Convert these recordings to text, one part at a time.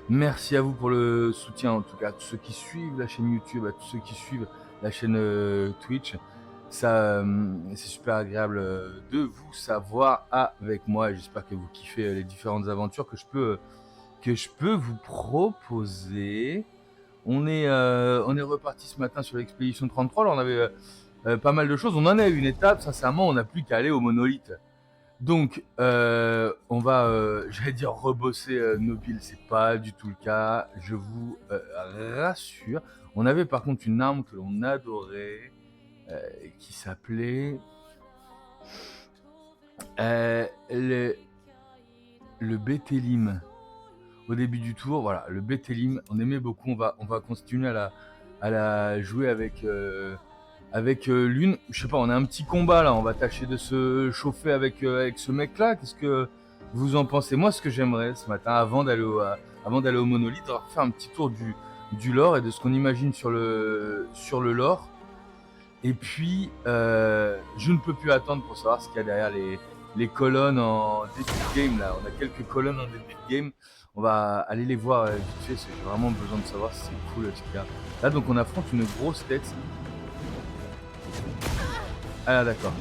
Merci à vous pour le soutien, en tout cas, à tous ceux qui suivent la chaîne YouTube, à tous ceux qui suivent la chaîne Twitch. Ça, c'est super agréable de vous savoir avec moi. Et j'espère que vous kiffez les différentes aventures que je peux vous proposer. On est reparti ce matin sur l'expédition 33. Là, on avait pas mal de choses. On en a eu une étape. Sincèrement, on n'a plus qu'à aller au monolithe. Donc, on va, j'allais dire rebosser nos builds, c'est pas du tout le cas, je vous rassure. On avait par contre une arme que l'on adorait, qui s'appelait le Bétélim. Au début du tour, voilà, le Bétélim, on aimait beaucoup, on va continuer à la jouer avec l'une, je sais pas, on a un petit combat là, on va tâcher de se chauffer avec ce mec là. Qu'est-ce que vous en pensez? Moi, ce que j'aimerais ce matin, avant d'aller au monolithe, on va faire un petit tour du lore et de ce qu'on imagine sur le lore. Et puis, je ne peux plus attendre pour savoir ce qu'il y a derrière les colonnes en début de game là. On a quelques colonnes en début de game. On va aller les voir vite fait, parce que j'ai vraiment besoin de savoir si c'est cool ce qu'il y a. Là, donc on affronte une grosse tête. Ah d'accord.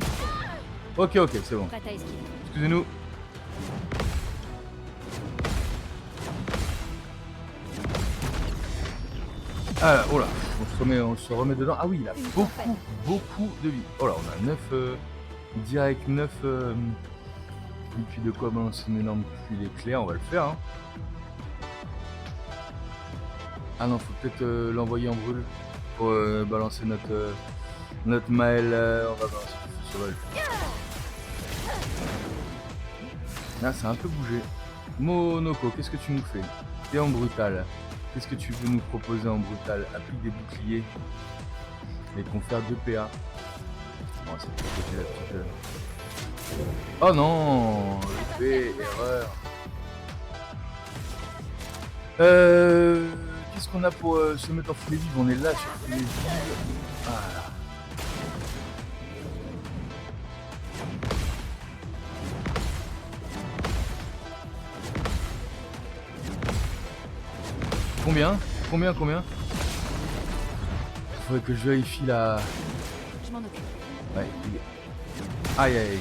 Ok, c'est bon. Excusez-nous. Ah, oh là, on se remet dedans. Ah oui, il a beaucoup de vie. Oh là, on a 9, direct 9. Et puis de quoi balancer une énorme cuve éclair, on va le faire. Hein. Ah non, faut peut-être l'envoyer en brûle pour balancer notre Maël. On va balancer le feu sauvage. Là, ça a un peu bougé. Monoko, qu'est-ce que tu nous fais? T'es en brutal. Qu'est-ce que tu veux nous proposer en brutal? Applique des boucliers et confère 2 PA. Bon, c'est peut-être la petite. Oh non, loupé, erreur. Qu'est-ce qu'on a pour se mettre en filet vive? On est là sur filet vive. Voilà. Combien? Faudrait que je vérifie la... Je m'en occupe. Ouais, aïe.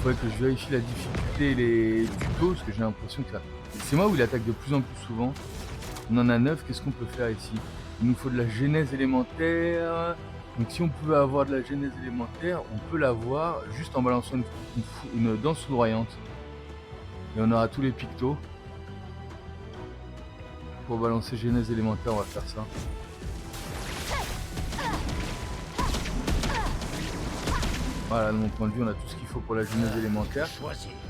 Faudrait que je vérifie la difficulté et les tutos, parce que j'ai l'impression que là... C'est moi où il attaque de plus en plus souvent. On en a 9, qu'est-ce qu'on peut faire ici? Il nous faut de la genèse élémentaire. Donc si on pouvait avoir de la genèse élémentaire, on peut l'avoir juste en balançant une danse foudroyante. Et on aura tous les pictos. Pour balancer genèse élémentaire, on va faire ça. Voilà, de mon point de vue, on a tout ce qu'il faut pour la genèse élémentaire.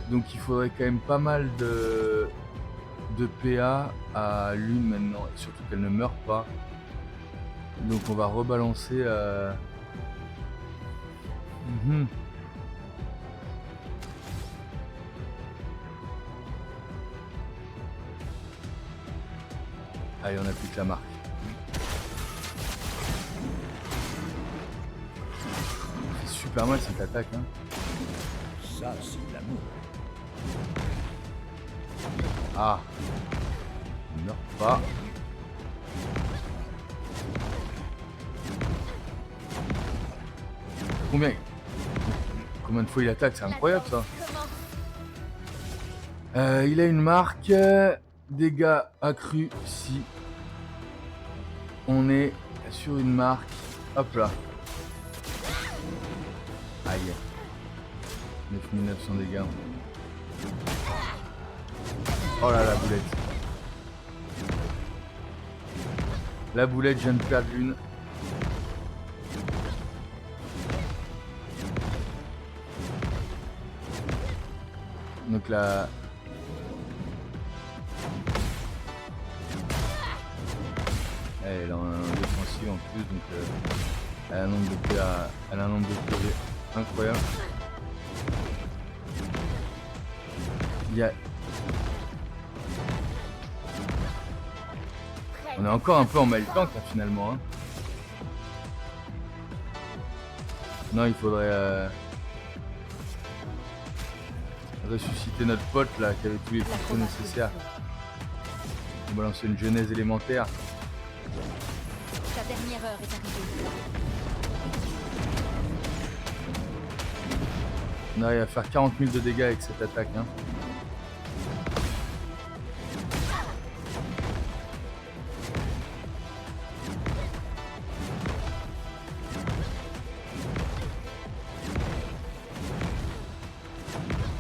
Donc il faudrait quand même pas mal de PA à l'une maintenant, et surtout qu'elle ne meurt pas. Donc on va rebalancer... Allez, on applique la marque. Ça fait super mal cette attaque. Hein. Ça, c'est l'amour. Ah, il ne meurt pas. Combien de fois il attaque? C'est incroyable ça. Il a une marque. Dégâts accrus si on est sur une marque. Hop là. Aïe. 9900 dégâts. Oh là la boulette. La boulette, je viens de perdre l'une. Donc là... Elle est en défensive en plus, donc elle a un nombre de PA, elle a un nombre de PV incroyable. Il y a... On est encore un peu en mail tank là finalement. Hein. Non, il faudrait... ressusciter notre pote là qui avait tous les La pistons chromatique nécessaires. flotte. On va lancer une genèse élémentaire. Ta dernière heure est arrivée. On arrive à faire 40 000 de dégâts avec cette attaque. Hein.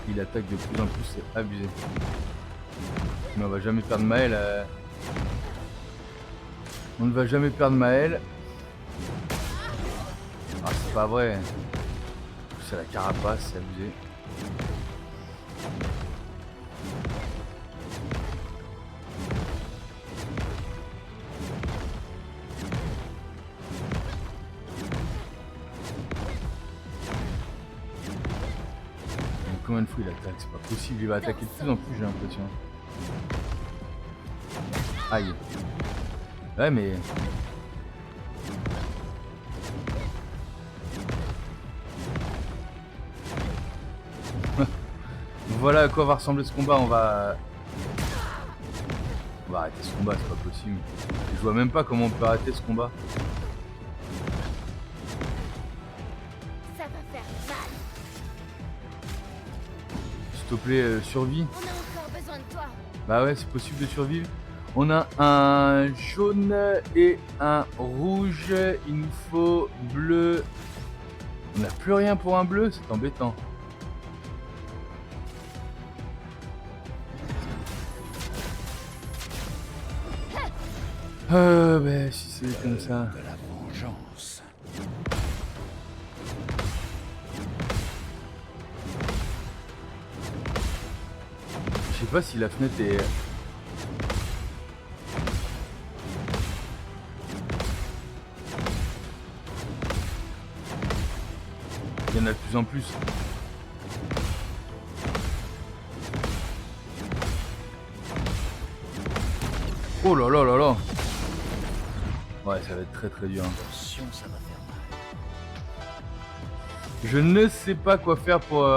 Il attaque de plus en plus, c'est abusé. Mais on va jamais perdre Maël. On ne va jamais perdre Maël. Ah, c'est pas vrai. C'est la carapace, c'est abusé. Mais combien de fois il attaque? C'est pas possible, il va attaquer de plus en plus, j'ai l'impression. Aïe. Ouais, mais... Voilà à quoi va ressembler ce combat. On va arrêter ce combat, c'est pas possible. Je vois même pas comment on peut arrêter ce combat. Ça va faire mal. S'il te plaît, survie. On a encore besoin de toi. Bah ouais, c'est possible de survivre. On a un jaune et un rouge. Il nous faut bleu. On n'a plus rien pour un bleu, c'est embêtant. Bah si c'est comme ça. De la vengeance. Je sais pas si la fenêtre est... Il y en a de plus en plus. Oh là là là là. Ouais, ça va être très très dur. Hein. Attention, ça va faire mal. Je ne sais pas quoi faire pour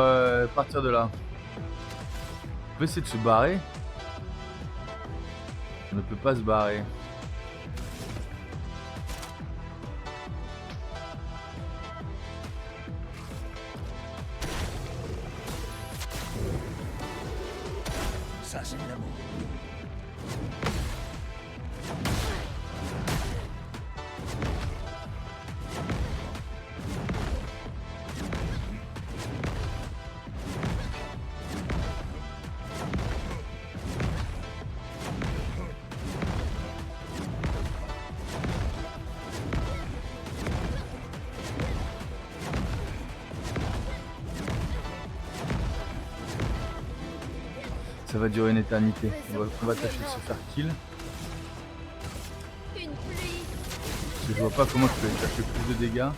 partir de là. On peut essayer de se barrer. On ne peut pas se barrer. Ça, c'est de l'amour. Ça va durer une éternité. On va tâcher de se faire kill. Une pluie. Parce que je vois pas comment je peux aller chercher plus de dégâts.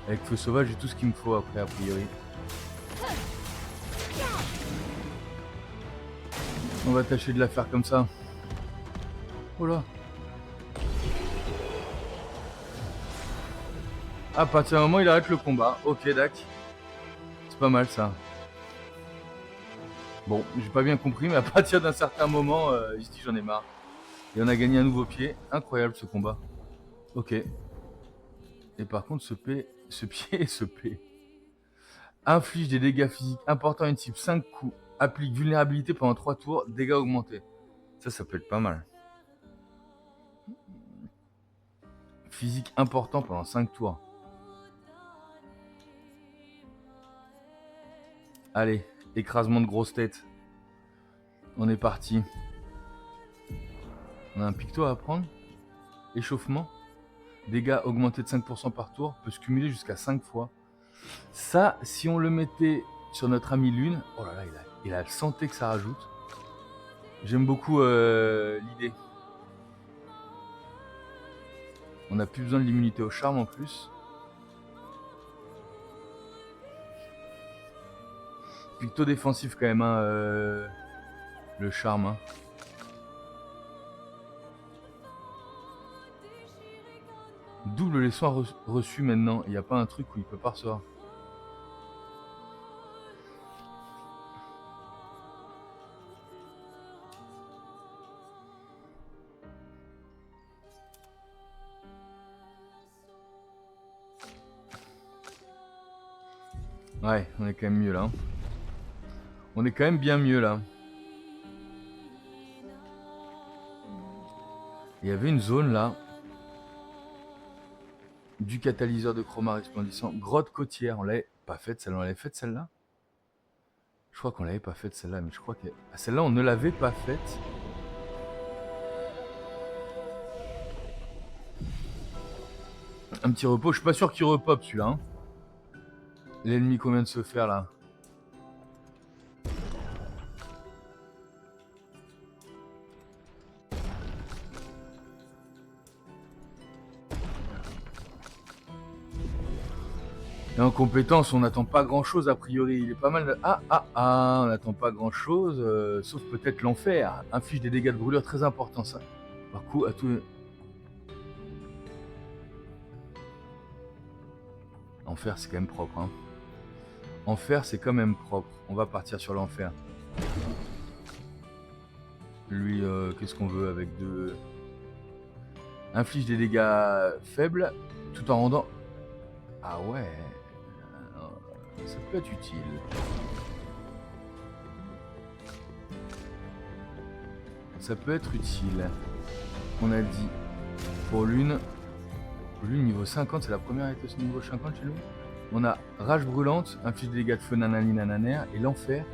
Avec feu sauvage, j'ai tout ce qu'il me faut après, a priori. On va tâcher de la faire comme ça. Oh là. À partir d'un moment, il arrête le combat. Ok, d'accord. C'est pas mal ça. Bon, j'ai pas bien compris, mais à partir d'un certain moment, il se dit j'en ai marre. Et on a gagné un nouveau pied. Incroyable ce combat. Ok. Et par contre, ce pied, ce P. Inflige des dégâts physiques importants à une cible 5 coups. Applique vulnérabilité pendant 3 tours. Dégâts augmentés. Ça peut être pas mal. Physique important pendant 5 tours. Allez, écrasement de grosse tête. On est parti. On a un picto à prendre. Échauffement. Dégâts augmentés de 5% par tour. Peut se cumuler jusqu'à 5 fois. Ça, si on le mettait sur notre ami Lune. Oh là là, il a le santé que ça rajoute. J'aime beaucoup l'idée. On n'a plus besoin de l'immunité au charme en plus. Picto défensif quand même, hein, le charme. Hein. double les soins reçus maintenant. Il n'y a pas un truc où il peut pas recevoir. Ouais, on est quand même mieux là. On est quand même bien mieux là. Il y avait une zone là. Du catalyseur de chroma resplendissant. Grotte côtière. On l'avait pas faite celle-là. On l'avait faite celle-là. Je crois qu'on l'avait pas faite celle-là. Mais je crois que celle-là on ne l'avait pas faite. Un petit repos. Je suis pas sûr qu'il repop celui-là. Hein. L'ennemi qu'on vient de se faire là. Et en compétence, on n'attend pas grand chose a priori. Il est pas mal. On n'attend pas grand chose. Sauf peut-être l'enfer. Inflige des dégâts de brûlure très importants ça. Par coup, à tout. Enfer, c'est quand même propre. Hein. Enfer, c'est quand même propre. On va partir sur l'enfer. Lui, qu'est-ce qu'on veut avec deux... Inflige des dégâts faibles, tout en rendant... Ah ouais... Ça peut être utile. Ça peut être utile. On a dit... Pour l'une... L'une niveau 50, c'est la première avec ce niveau 50 chez nous. On a Rage brûlante, inflige des dégâts de feu nanani nananer, et l'enfer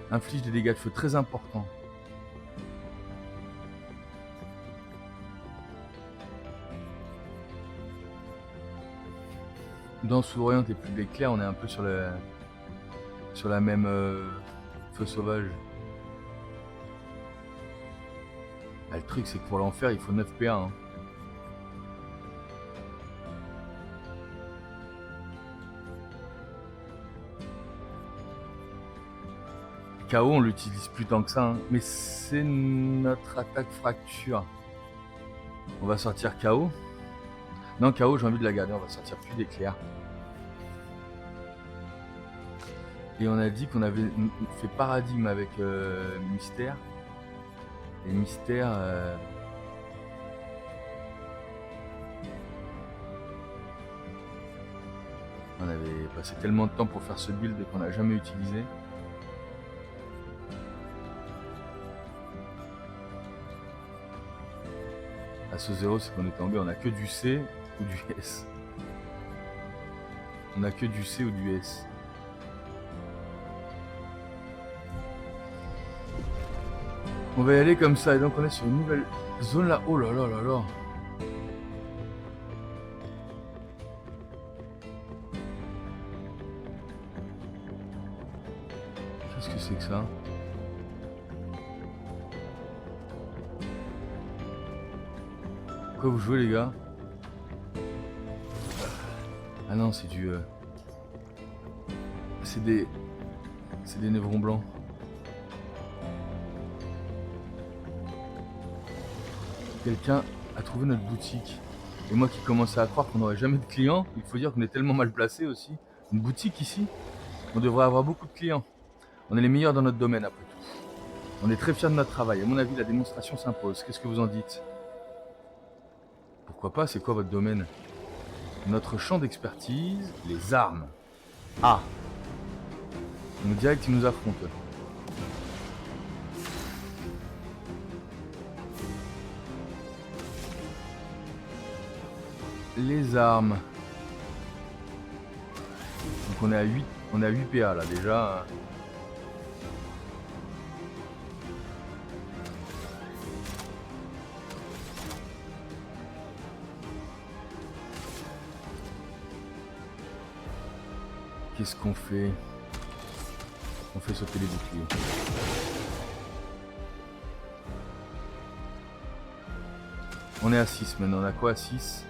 inflige des dégâts de feu très importants. Dans souriante et plus d'éclair, on est un peu sur la même feu sauvage. Bah, le truc c'est que pour l'enfer il faut 9 PA. Hein. KO on l'utilise plus tant que ça, hein. Mais c'est notre attaque fracture. On va sortir KO. Non, KO j'ai envie de la garder, on va sortir plus d'éclair. Et on a dit qu'on avait fait paradigme avec Mystère. Et Mystère... On avait passé tellement de temps pour faire ce build qu'on n'a jamais utilisé. À ce 0, c'est qu'on est tombé, on a que du C ou du S. On a que du C ou du S. On va y aller comme ça, et donc on est sur une nouvelle zone là. Oh là là là là. Qu'est-ce que c'est que ça? Pourquoi vous jouez les gars? Ah non, c'est du... C'est des névrons blancs. Quelqu'un a trouvé notre boutique. Et moi qui commençais à croire qu'on n'aurait jamais de clients, il faut dire qu'on est tellement mal placé aussi. Une boutique ici, on devrait avoir beaucoup de clients. On est les meilleurs dans notre domaine après tout. On est très fiers de notre travail. À mon avis, la démonstration s'impose. Qu'est-ce que vous en dites? Pourquoi pas? C'est quoi votre domaine? Notre champ d'expertise, les armes. Ah! Donc direct, ils nous affrontent. Les armes. Donc on est à 8, on est à 8 PA là déjà. Qu'est-ce qu'on fait? On fait sauter les boucliers. On est à 6 maintenant, on a quoi à 6?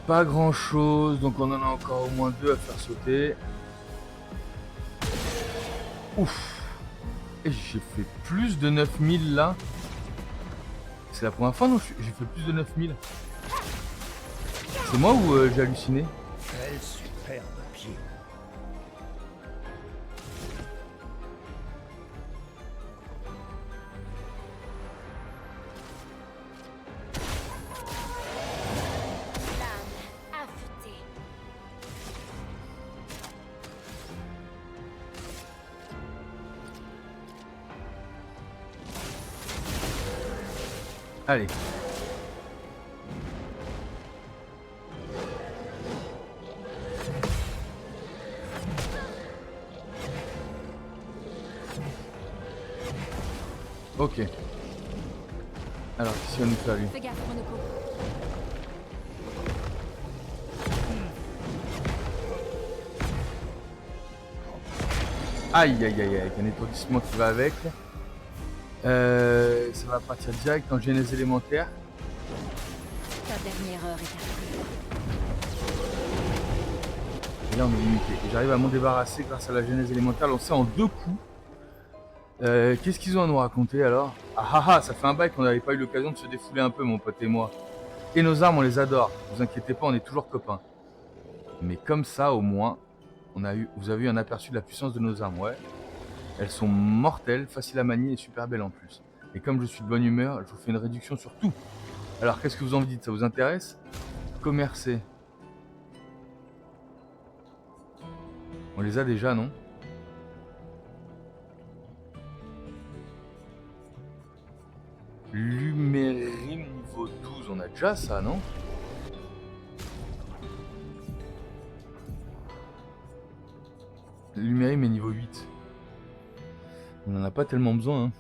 Pas grand chose, donc on en a encore au moins 2 à faire sauter. Ouf! Et j'ai fait plus de 9000 là. C'est la première fois, non? J'ai fait plus de 9000. C'est moi ou j'ai halluciné? Quel superbe pied. Lame affûtée. Allez. Ok. Alors, qu'est-ce qu'il va nous faire lui? Fais gaffe, Monoko. Aïe aïe aïe aïe, avec un étourdissement qui va avec. Ça va partir direct en genèse élémentaire. Ta dernière heure est arrivée. Et là on est limité. Et j'arrive à m'en débarrasser grâce à la genèse élémentaire lancée en 2 coups. Qu'est-ce qu'ils ont à nous raconter alors? Ah ah ah, ça fait un bail qu'on n'avait pas eu l'occasion de se défouler un peu mon pote et moi. Et nos armes on les adore, vous inquiétez pas, on est toujours copains. Mais comme ça au moins, vous avez eu un aperçu de la puissance de nos armes, ouais. Elles sont mortelles, faciles à manier et super belles en plus. Et comme je suis de bonne humeur, je vous fais une réduction sur tout. Alors qu'est-ce que vous en dites? Ça vous intéresse? Commercer. On les a déjà, non? Lumérim niveau 12, on a déjà ça, non? Lumérim est niveau 8. On n'en a pas tellement besoin, hein.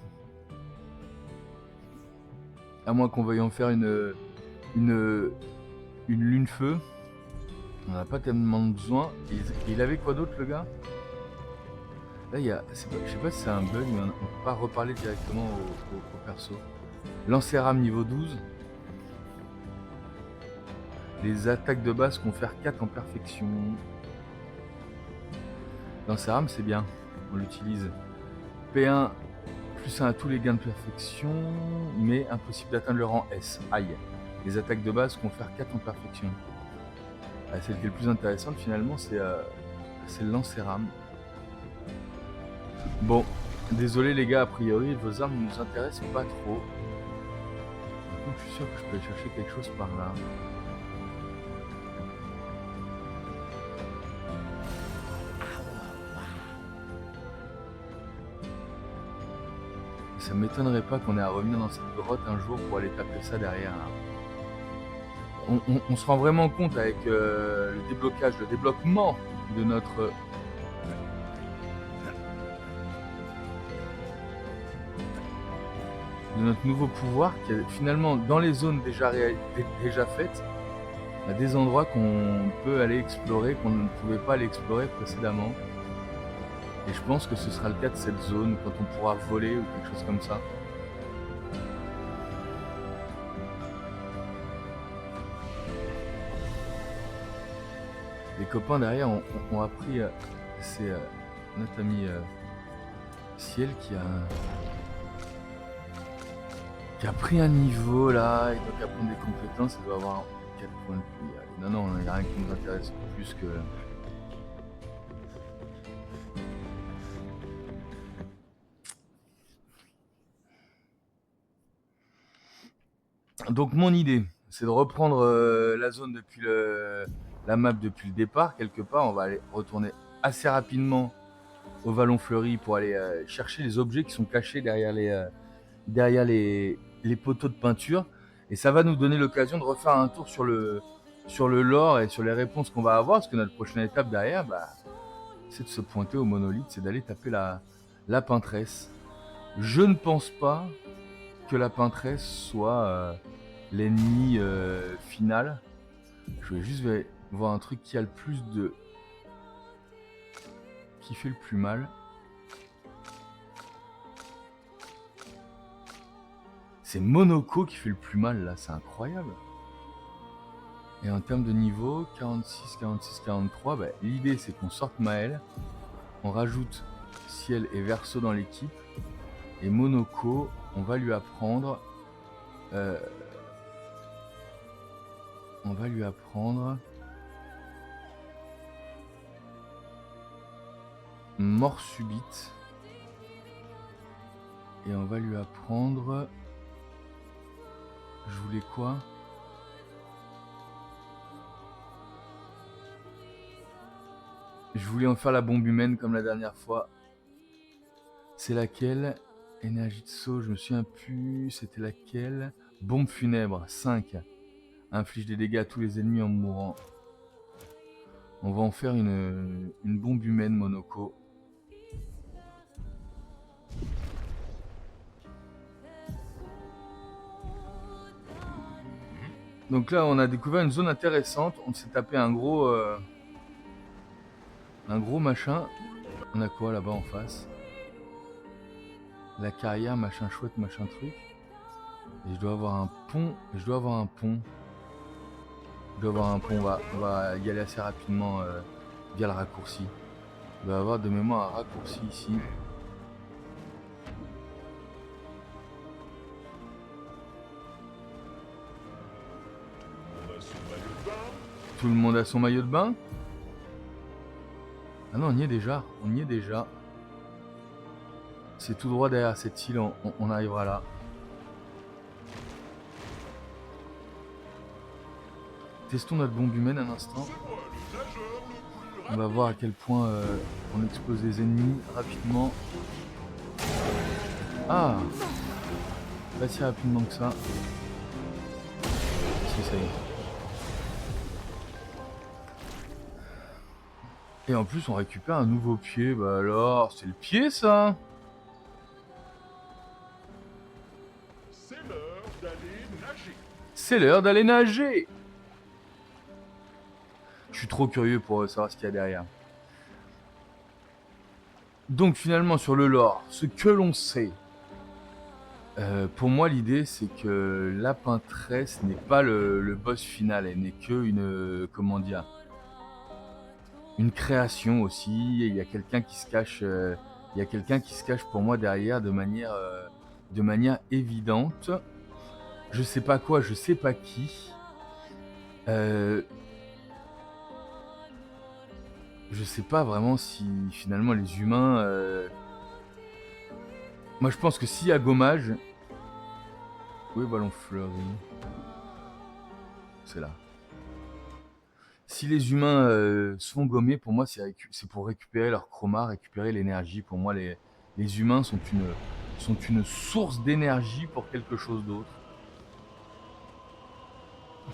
À moins qu'on veuille en faire une lune feu. On n'en a pas tellement besoin. Et il avait quoi d'autre le gars? Là il y a. Je sais pas si c'est un bug, mais on peut pas reparler directement au perso. Lancer-rame niveau 12. Les attaques de base confèrent 4 en perfection. Lancer-rame c'est bien. On l'utilise. P1 plus 1 à tous les gains de perfection, mais impossible d'atteindre le rang S. Aïe. Les attaques de base confèrent 4 en perfection. Ah, celle qui est le plus intéressante finalement, c'est le lancer-rame. Bon, désolé les gars, a priori vos armes ne nous intéressent pas trop. Donc, je suis sûr que je peux aller chercher quelque chose par là. Ça m'étonnerait pas qu'on ait à revenir dans cette grotte un jour pour aller taper ça derrière. On se rend vraiment compte avec le déblocage, le débloquement de notre nouveau pouvoir qui est finalement dans les zones déjà faites, il y a des endroits qu'on peut aller explorer qu'on ne pouvait pas aller explorer précédemment. Et je pense que ce sera le cas de cette zone quand on pourra voler ou quelque chose comme ça. Les copains derrière ont appris, c'est notre ami Ciel qui a pris un niveau là, il doit apprendre des compétences, il doit avoir 4 points de vie. Non, il n'y a rien qui nous intéresse plus que... Donc mon idée, c'est de reprendre la zone depuis la map depuis le départ, quelque part. On va aller retourner assez rapidement au Vallon Fleuri pour aller chercher les objets qui sont cachés derrière les poteaux de peinture. Et ça va nous donner l'occasion de refaire un tour sur le lore et sur les réponses qu'on va avoir, parce que notre prochaine étape derrière, c'est de se pointer au monolithe, c'est d'aller taper la peintresse. Je ne pense pas que la peintresse soit l'ennemi final. Je vais juste voir un truc qui a le plus de... qui fait le plus mal. C'est Monoko qui fait le plus mal là, c'est incroyable. Et en termes de niveau, 46, 46, 43, l'idée c'est qu'on sorte Maël, on rajoute Ciel et Verseau dans l'équipe. Et Monoko, on va lui apprendre... Mort subite. Et on va lui apprendre... Je voulais quoi? Je voulais en faire la bombe humaine comme la dernière fois. C'est laquelle? Énergie de saut, je me souviens plus. C'était laquelle? Bombe funèbre, 5. Inflige des dégâts à tous les ennemis en mourant. On va en faire une bombe humaine, Monoko. Donc là, on a découvert une zone intéressante. On s'est tapé un gros machin. On a quoi là-bas en face? La carrière, machin chouette, machin truc. Et je dois avoir un pont. On va y aller assez rapidement via le raccourci. Il doit y avoir de mémoire un raccourci ici. Tout le monde a son maillot de bain? Ah non, on y est déjà. C'est tout droit derrière cette île, on arrivera là. Testons notre bombe humaine un instant. On va voir à quel point on explose les ennemis rapidement. Ah! Pas si rapidement que ça. Si, ça y est. Et en plus, on récupère un nouveau pied. Bah alors, c'est le pied, ça? C'est l'heure d'aller nager. Je suis trop curieux pour savoir ce qu'il y a derrière. Donc finalement, sur le lore, ce que l'on sait, pour moi, l'idée, c'est que la peintresse n'est pas le boss final. Elle n'est que une... comment dire, une création aussi. Et il y a quelqu'un qui se cache... il y a quelqu'un qui se cache pour moi derrière de manière évidente. Je sais pas quoi, je sais pas qui. Je sais pas vraiment si finalement les humains... Moi je pense que s'il y a gommage... Où est Ballon Fleuri? C'est là. Si les humains sont gommés, pour moi c'est pour récupérer leur chroma, récupérer l'énergie. Pour moi les humains sont une source d'énergie pour quelque chose d'autre.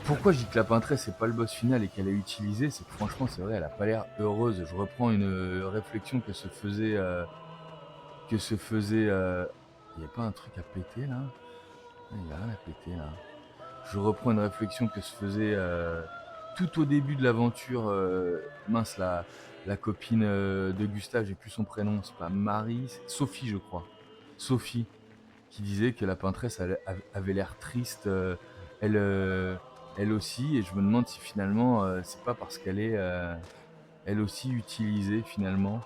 Pourquoi je dis que la peintresse c'est pas le boss final et qu'elle est utilisée, c'est que franchement c'est vrai, elle a pas l'air heureuse. Je reprends une réflexion que se faisait... Il y a pas un truc à péter là? Il y a rien à péter là. Je reprends une réflexion que se faisait tout au début de l'aventure. Mince, la copine de Gustave, j'ai plus son prénom, c'est pas Marie, c'est Sophie je crois. Sophie, qui disait que la peintresse avait l'air triste, elle aussi, et je me demande si finalement c'est pas parce qu'elle est elle aussi utilisée finalement.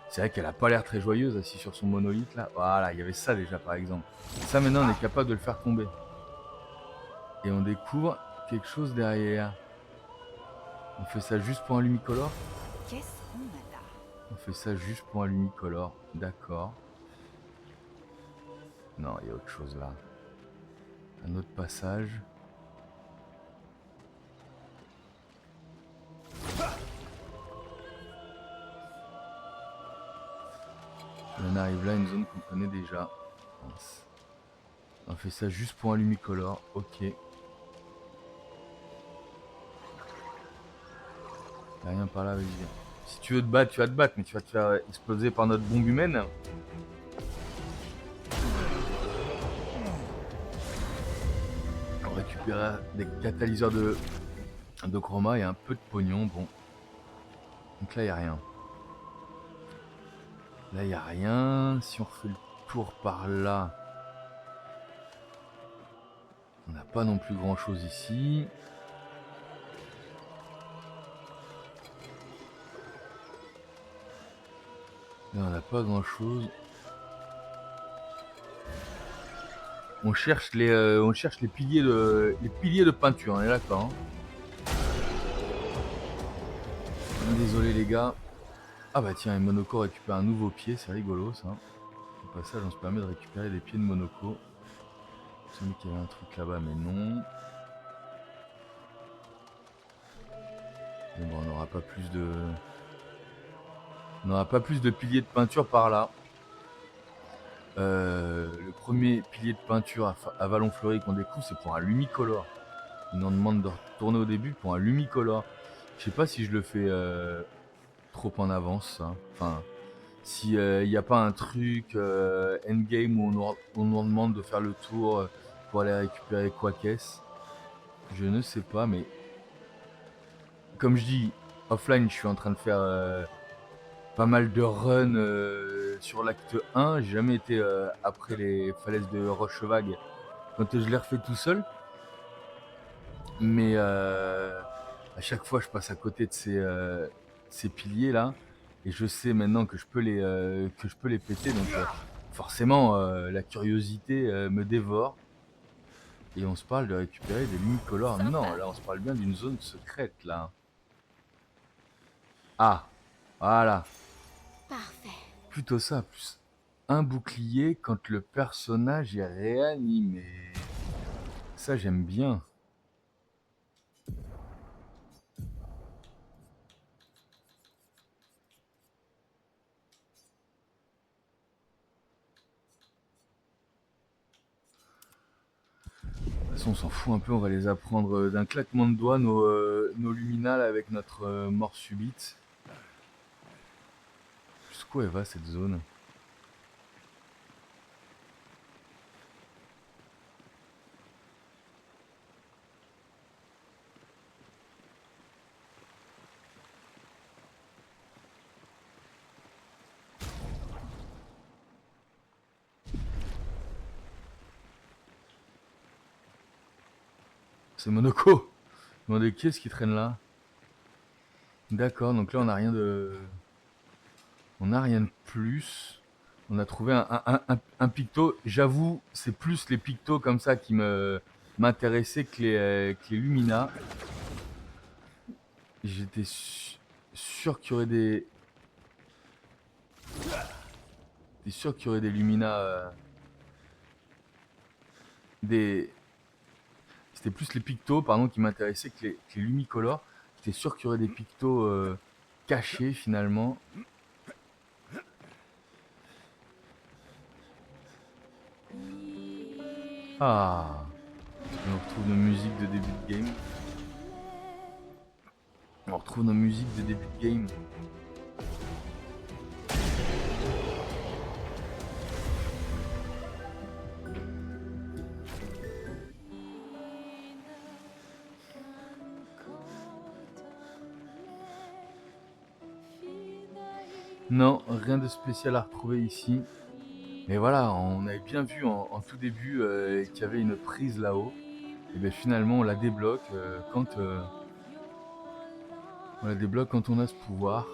C'est vrai qu'elle a pas l'air très joyeuse assise sur son monolithe là. Voilà, il y avait ça déjà par exemple. Ça maintenant on est capable de le faire tomber. Et on découvre quelque chose derrière. On fait ça juste pour un lumicolore? Qu'est-ce qu'on a là? On fait ça juste pour un lumicolore, d'accord. Non, il y a autre chose là. Un autre passage. On arrive là, une zone qu'on connaît déjà. Mince. On fait ça juste pour un lumicolore, ok. Y'a rien par là, vas-y. Si tu veux te battre, tu vas te battre, mais tu vas te faire exploser par notre bombe humaine. On récupère des catalyseurs de chroma et un peu de pognon, bon. Donc là, il n'y a rien. Là, il n'y a rien. Si on refait le tour par là, on n'a pas non plus grand-chose ici. Là, on n'a pas grand chose. On cherche les piliers de peinture, on est d'accord. Hein. Désolé les gars. Ah bah tiens, Monoko récupère un nouveau pied, c'est rigolo ça. Au passage, on se permet de récupérer les pieds de Monoko. Je me qu'il y avait un truc là-bas, mais non. Mais bon, on n'aura pas plus de... On n'aura pas plus de piliers de peinture par là. Le premier pilier de peinture à Vallon Fleuri qu'on découvre, c'est pour un Lumicolor. Ils nous demandent de retourner au début pour un Lumicolor. Je sais pas si je le fais trop en avance, ça. Enfin, si il n'y a pas un truc endgame où on nous demande de faire le tour pour aller récupérer quoi qu'est-ce. Je ne sais pas, mais comme je dis, offline, je suis en train de faire pas mal de runs sur l'acte 1. J'ai jamais été après les falaises de Rochevague quand je l'ai refait tout seul. Mais à chaque fois, je passe à côté de ces piliers là. Et je sais maintenant que je peux les péter. Donc forcément, la curiosité me dévore. Et on se parle de récupérer des Lumicolores. Non, là on se parle bien d'une zone secrète là. Ah, voilà. Parfait. Plutôt ça, plus un bouclier quand le personnage est réanimé. Ça j'aime bien. De toute façon, on s'en fout un peu, on va les apprendre d'un claquement de doigts, nos luminales avec notre mort subite. Jusqu'où elle va cette zone? C'est Monoko. Demandez qui est-ce qui traîne là? D'accord, donc là on n'a rien de... On n'a rien de plus. On a trouvé un picto. J'avoue, c'est plus les pictos comme ça qui m'intéressaient que les Lumina. J'étais sûr qu'il y aurait des... J'étais sûr qu'il y aurait des Lumina... C'était plus les pictos, pardon, qui m'intéressaient que les Lumicolores. J'étais sûr qu'il y aurait des pictos cachés finalement. Ah, on retrouve nos musiques de début de game. On retrouve nos musiques de début de game. Non, rien de spécial à retrouver ici. Mais voilà, on avait bien vu en tout début qu'il y avait une prise là-haut. Et bien finalement on la débloque quand on a ce pouvoir.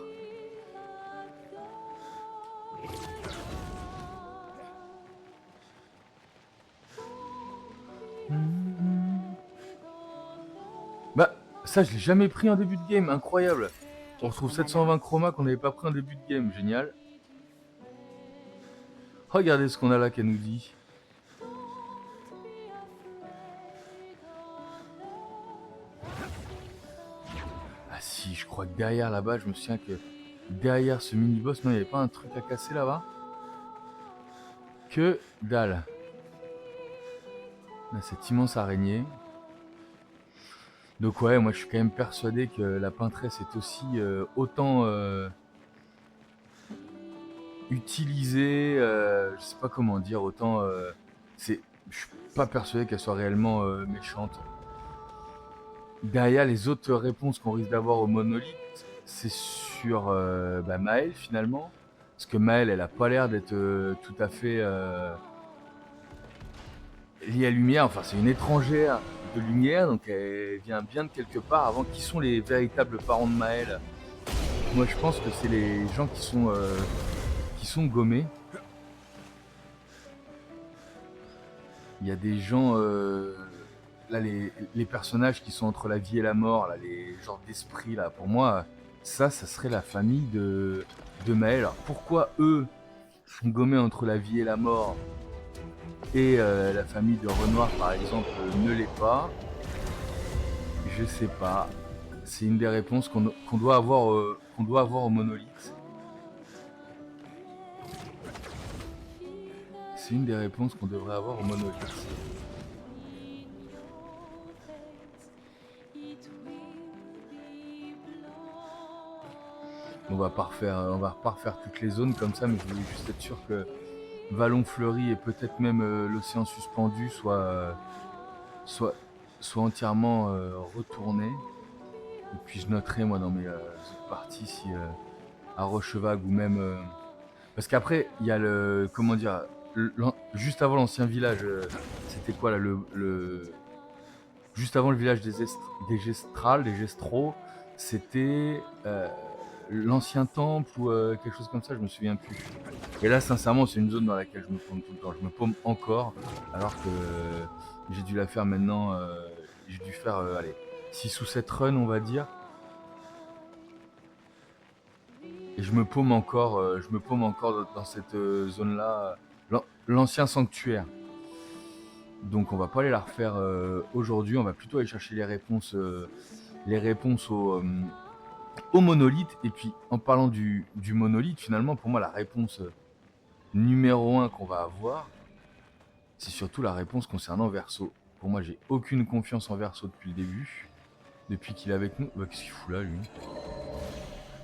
Bah ça je l'ai jamais pris en début de game, incroyable. On retrouve 720 chromas qu'on n'avait pas pris en début de game, génial. Regardez ce qu'on a là qu'elle nous dit. Ah si, je crois que derrière là-bas, je me souviens que derrière ce mini-boss, non, il n'y avait pas un truc à casser là-bas? Que dalle. Là, cette immense araignée. Donc ouais, moi je suis quand même persuadé que la peintresse est aussi autant utilisée, je sais pas comment dire, autant... je suis pas persuadé qu'elle soit réellement méchante. Derrière les autres réponses qu'on risque d'avoir au monolithe, c'est sur Maëlle finalement. Parce que Maëlle, elle a pas l'air d'être tout à fait liée à Lumière. Enfin, c'est une étrangère de Lumière, donc elle vient bien de quelque part. Avant, qui sont les véritables parents de Maëlle? Moi, je pense que c'est les gens qui qui sont gommés. Il y a des gens, là les personnages qui sont entre la vie et la mort, là, les genres d'esprits là, pour moi, ça serait la famille de Maël. Alors pourquoi eux sont gommés entre la vie et la mort et la famille de Renoir par exemple ne l'est pas? Je sais pas. C'est une des réponses qu'on doit avoir au monolithe. C'est une des réponses qu'on devrait avoir au monolithe. On va pas refaire toutes les zones comme ça, mais je voulais juste être sûr que Vallon Fleuri et peut-être même l'océan suspendu soit entièrement retourné. Et puis je noterai moi dans mes autres parties si à Rochevag ou même parce qu'après il y a le comment dire juste avant l'ancien village c'était quoi là juste avant le village des Gestrales, des Gestraux, c'était l'ancien temple ou quelque chose comme ça, je me souviens plus. Et là sincèrement c'est une zone dans laquelle je me paume tout le temps, je me paume encore alors que j'ai dû la faire maintenant, j'ai dû faire allez 6 ou 7 runs on va dire. Et je me paume encore dans cette zone-là, l'ancien sanctuaire. Donc on va pas aller la refaire aujourd'hui, on va plutôt aller chercher les réponses au monolithe. Et puis en parlant du monolithe, finalement pour moi la réponse numéro 1 qu'on va avoir, c'est surtout la réponse concernant Verso. Pour moi j'ai aucune confiance en Verso depuis le début, depuis qu'il est avec nous. Bah, qu'est-ce qu'il fout là lui ?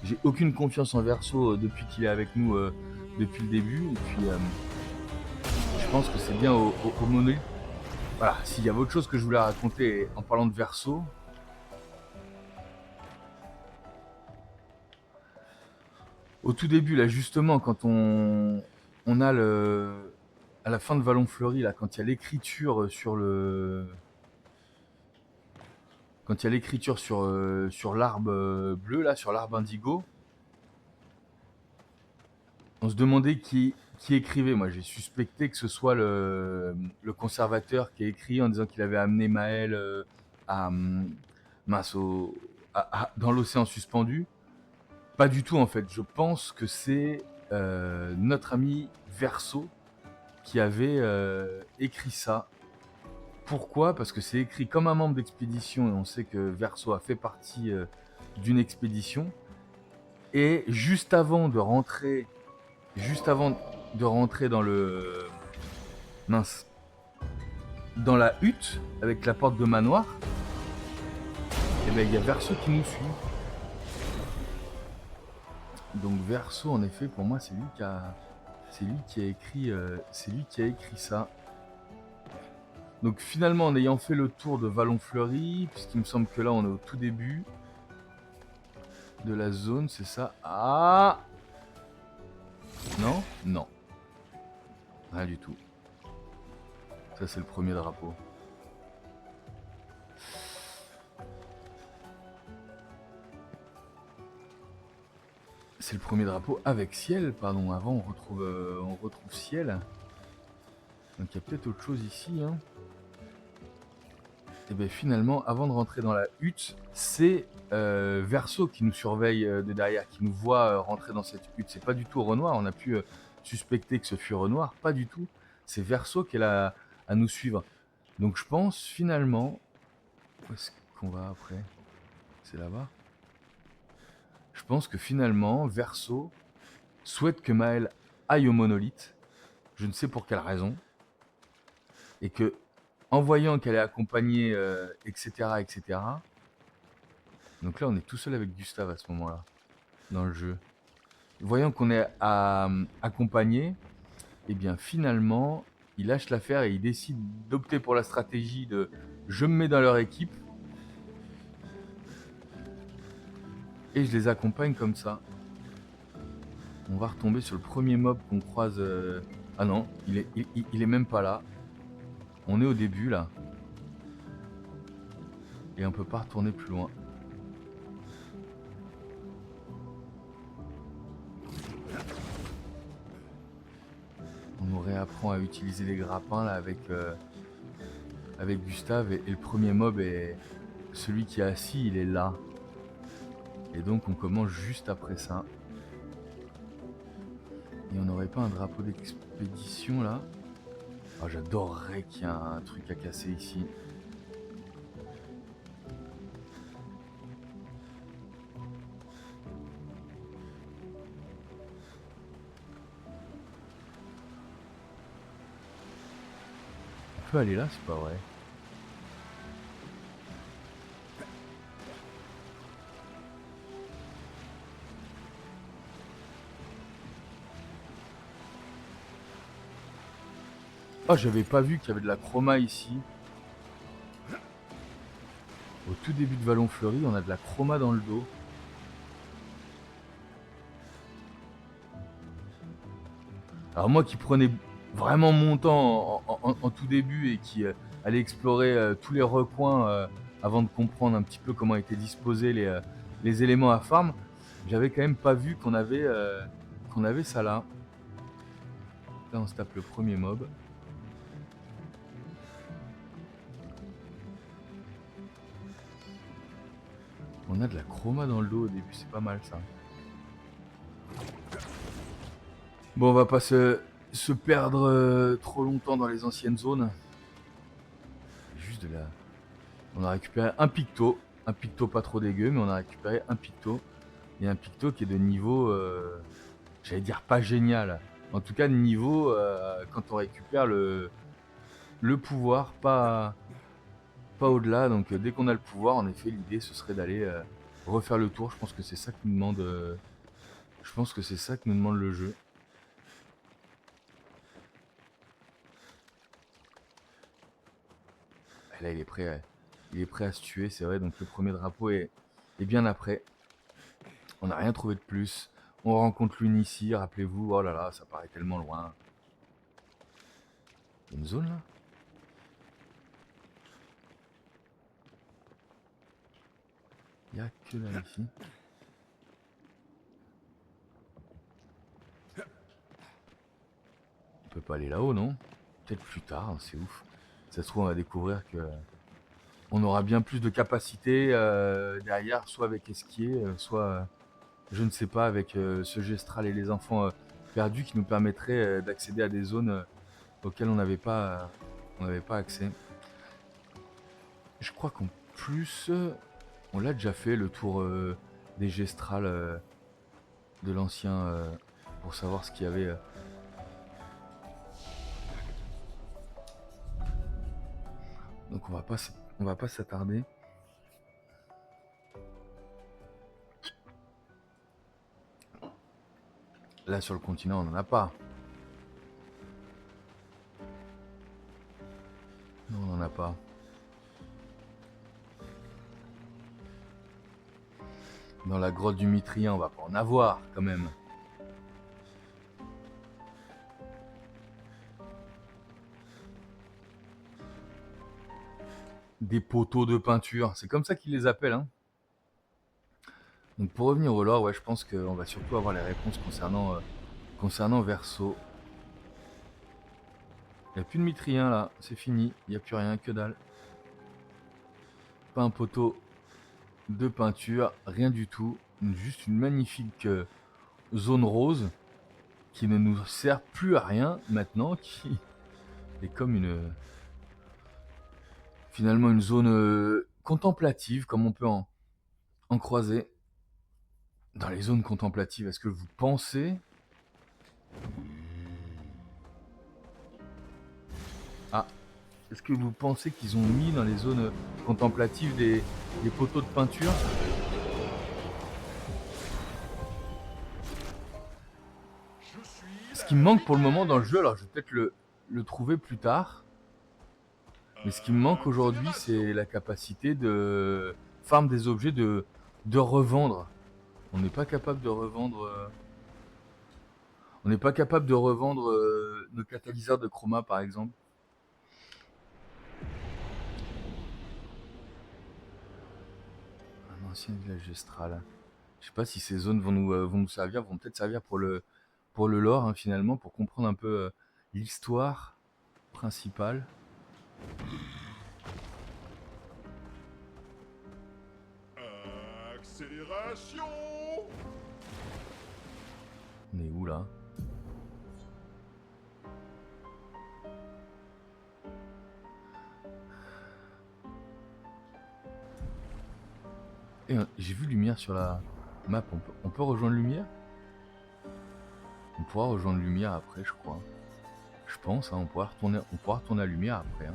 J'ai aucune confiance en Verso depuis qu'il est avec nous depuis le début. Et puis je pense que c'est bien au monolithe. Voilà, s'il y avait autre chose que je voulais raconter en parlant de Verso. Au tout début, là justement, quand on a à la fin de Vallon Fleuri, là, quand il y a l'écriture sur sur l'arbre bleu, là, sur l'arbre indigo, on se demandait qui écrivait. Moi, j'ai suspecté que ce soit le conservateur qui a écrit en disant qu'il avait amené Maël à, mince, dans l'océan suspendu. Pas du tout, en fait. Je pense que c'est notre ami Verso qui avait écrit ça. Pourquoi ? Parce que c'est écrit comme un membre d'expédition et on sait que Verso a fait partie d'une expédition. Et juste avant de rentrer dans dans la hutte avec la porte de manoir, et ben il y a Verso qui nous suit. Donc Verso, en effet, pour moi, c'est lui qui a écrit ça. Donc finalement, en ayant fait le tour de Vallon Fleuri, puisqu'il me semble que là, on est au tout début de la zone, c'est ça. Ah, non, non, rien du tout. Ça, c'est le premier drapeau. C'est le premier drapeau avec ciel, pardon. Avant, on retrouve ciel. Donc, il y a peut-être autre chose ici. Hein. Et bien, finalement, avant de rentrer dans la hutte, c'est Verso qui nous surveille de derrière, qui nous voit rentrer dans cette hutte. C'est pas du tout Renoir. On a pu suspecter que ce fût Renoir. Pas du tout. C'est Verso qui est là à nous suivre. Donc, je pense finalement. Où est-ce qu'on va après ? C'est là-bas. Je pense que finalement, Verso souhaite que Maël aille au monolithe. Je ne sais pour quelle raison. Et que, en voyant qu'elle est accompagnée, etc., etc. Donc là, on est tout seul avec Gustave à ce moment-là, dans le jeu. Voyant qu'on est accompagné, et bien finalement, il lâche l'affaire et il décide d'opter pour la stratégie de « je me mets dans leur équipe ». Et je les accompagne comme ça. On va retomber sur le premier mob qu'on croise. Ah non, il est même pas là. On est au début là. Et on peut pas retourner plus loin. réapprend à utiliser les grappins là avec Gustave et le premier mob est celui qui est assis, il est là. Et donc on commence juste après ça. Et on n'aurait pas un drapeau d'expédition là? Ah, j'adorerais qu'il y ait un truc à casser ici. On peut aller là, c'est pas vrai. Oh, j'avais pas vu qu'il y avait de la chroma ici. Au tout début de Vallon Fleuri, on a de la chroma dans le dos. Alors moi qui prenais vraiment mon temps en tout début et qui allait explorer tous les recoins avant de comprendre un petit peu comment étaient disposés les éléments à farm, j'avais quand même pas vu qu'on avait ça là. Là on se tape le premier mob. On a de la chroma dans le dos au début, c'est pas mal ça. Bon, on va pas se perdre trop longtemps dans les anciennes zones. Juste de la... On a récupéré un picto pas trop dégueu, mais on a récupéré un picto. Et un picto qui est de niveau, j'allais dire pas génial. En tout cas, de niveau, quand on récupère le pouvoir, pas au-delà. Donc dès qu'on a le pouvoir, en effet, l'idée ce serait d'aller refaire le tour. Je pense que c'est ça que nous demande. Je pense que c'est ça que nous demande le jeu. Et là, il est prêt à se tuer, c'est vrai. Donc le premier drapeau est bien après. On n'a rien trouvé de plus. On rencontre l'une ici, rappelez-vous. Oh là là, ça paraît tellement loin. Il y a une zone là? Il n'y a que là ici. On peut pas aller là-haut, non? Peut-être plus tard, hein, c'est ouf. Ça se trouve, on va découvrir que on aura bien plus de capacité derrière, soit avec Esquier, soit, je ne sais pas, avec ce Gestral et les enfants perdus qui nous permettraient d'accéder à des zones auxquelles on n'avait pas accès. Je crois qu'en plus, on l'a déjà fait le tour des Gestrales de l'ancien pour savoir ce qu'il y avait. Donc on va pas s'attarder. Là sur le continent, on n'en a pas. Non, on n'en a pas. Dans la grotte du Mitrien, on va pas en avoir quand même. Des poteaux de peinture, c'est comme ça qu'ils les appellent, hein. Donc pour revenir au lore, ouais, je pense qu'on va surtout avoir les réponses concernant Verso. Il n'y a plus de Mitrien là, c'est fini, il n'y a plus rien, que dalle. Pas un poteau de peinture, rien du tout. Juste une magnifique zone rose qui ne nous sert plus à rien maintenant, qui est comme finalement une zone contemplative, comme on peut en croiser dans les zones contemplatives. Est-ce que vous pensez... Ah, est-ce que vous pensez qu'ils ont mis dans les zones contemplatives des poteaux de peinture? Ce qui me manque pour le moment dans le jeu, alors je vais peut-être le trouver plus tard, mais ce qui me manque aujourd'hui, c'est la capacité de farm des objets, de revendre. On n'est pas capable de revendre... On n'est pas capable de revendre nos catalyseurs de chroma, par exemple. Un ancien village gestral. Je sais pas si ces zones vont nous servir, vont peut-être servir pour le lore, hein, finalement, pour comprendre un peu l'histoire principale. Accélération. On est où là? Et j'ai vu Lumière sur la map. On peut rejoindre Lumière? On pourra rejoindre Lumière après, je crois. Je pense, hein, on pourra retourner à Lumière après. Hein.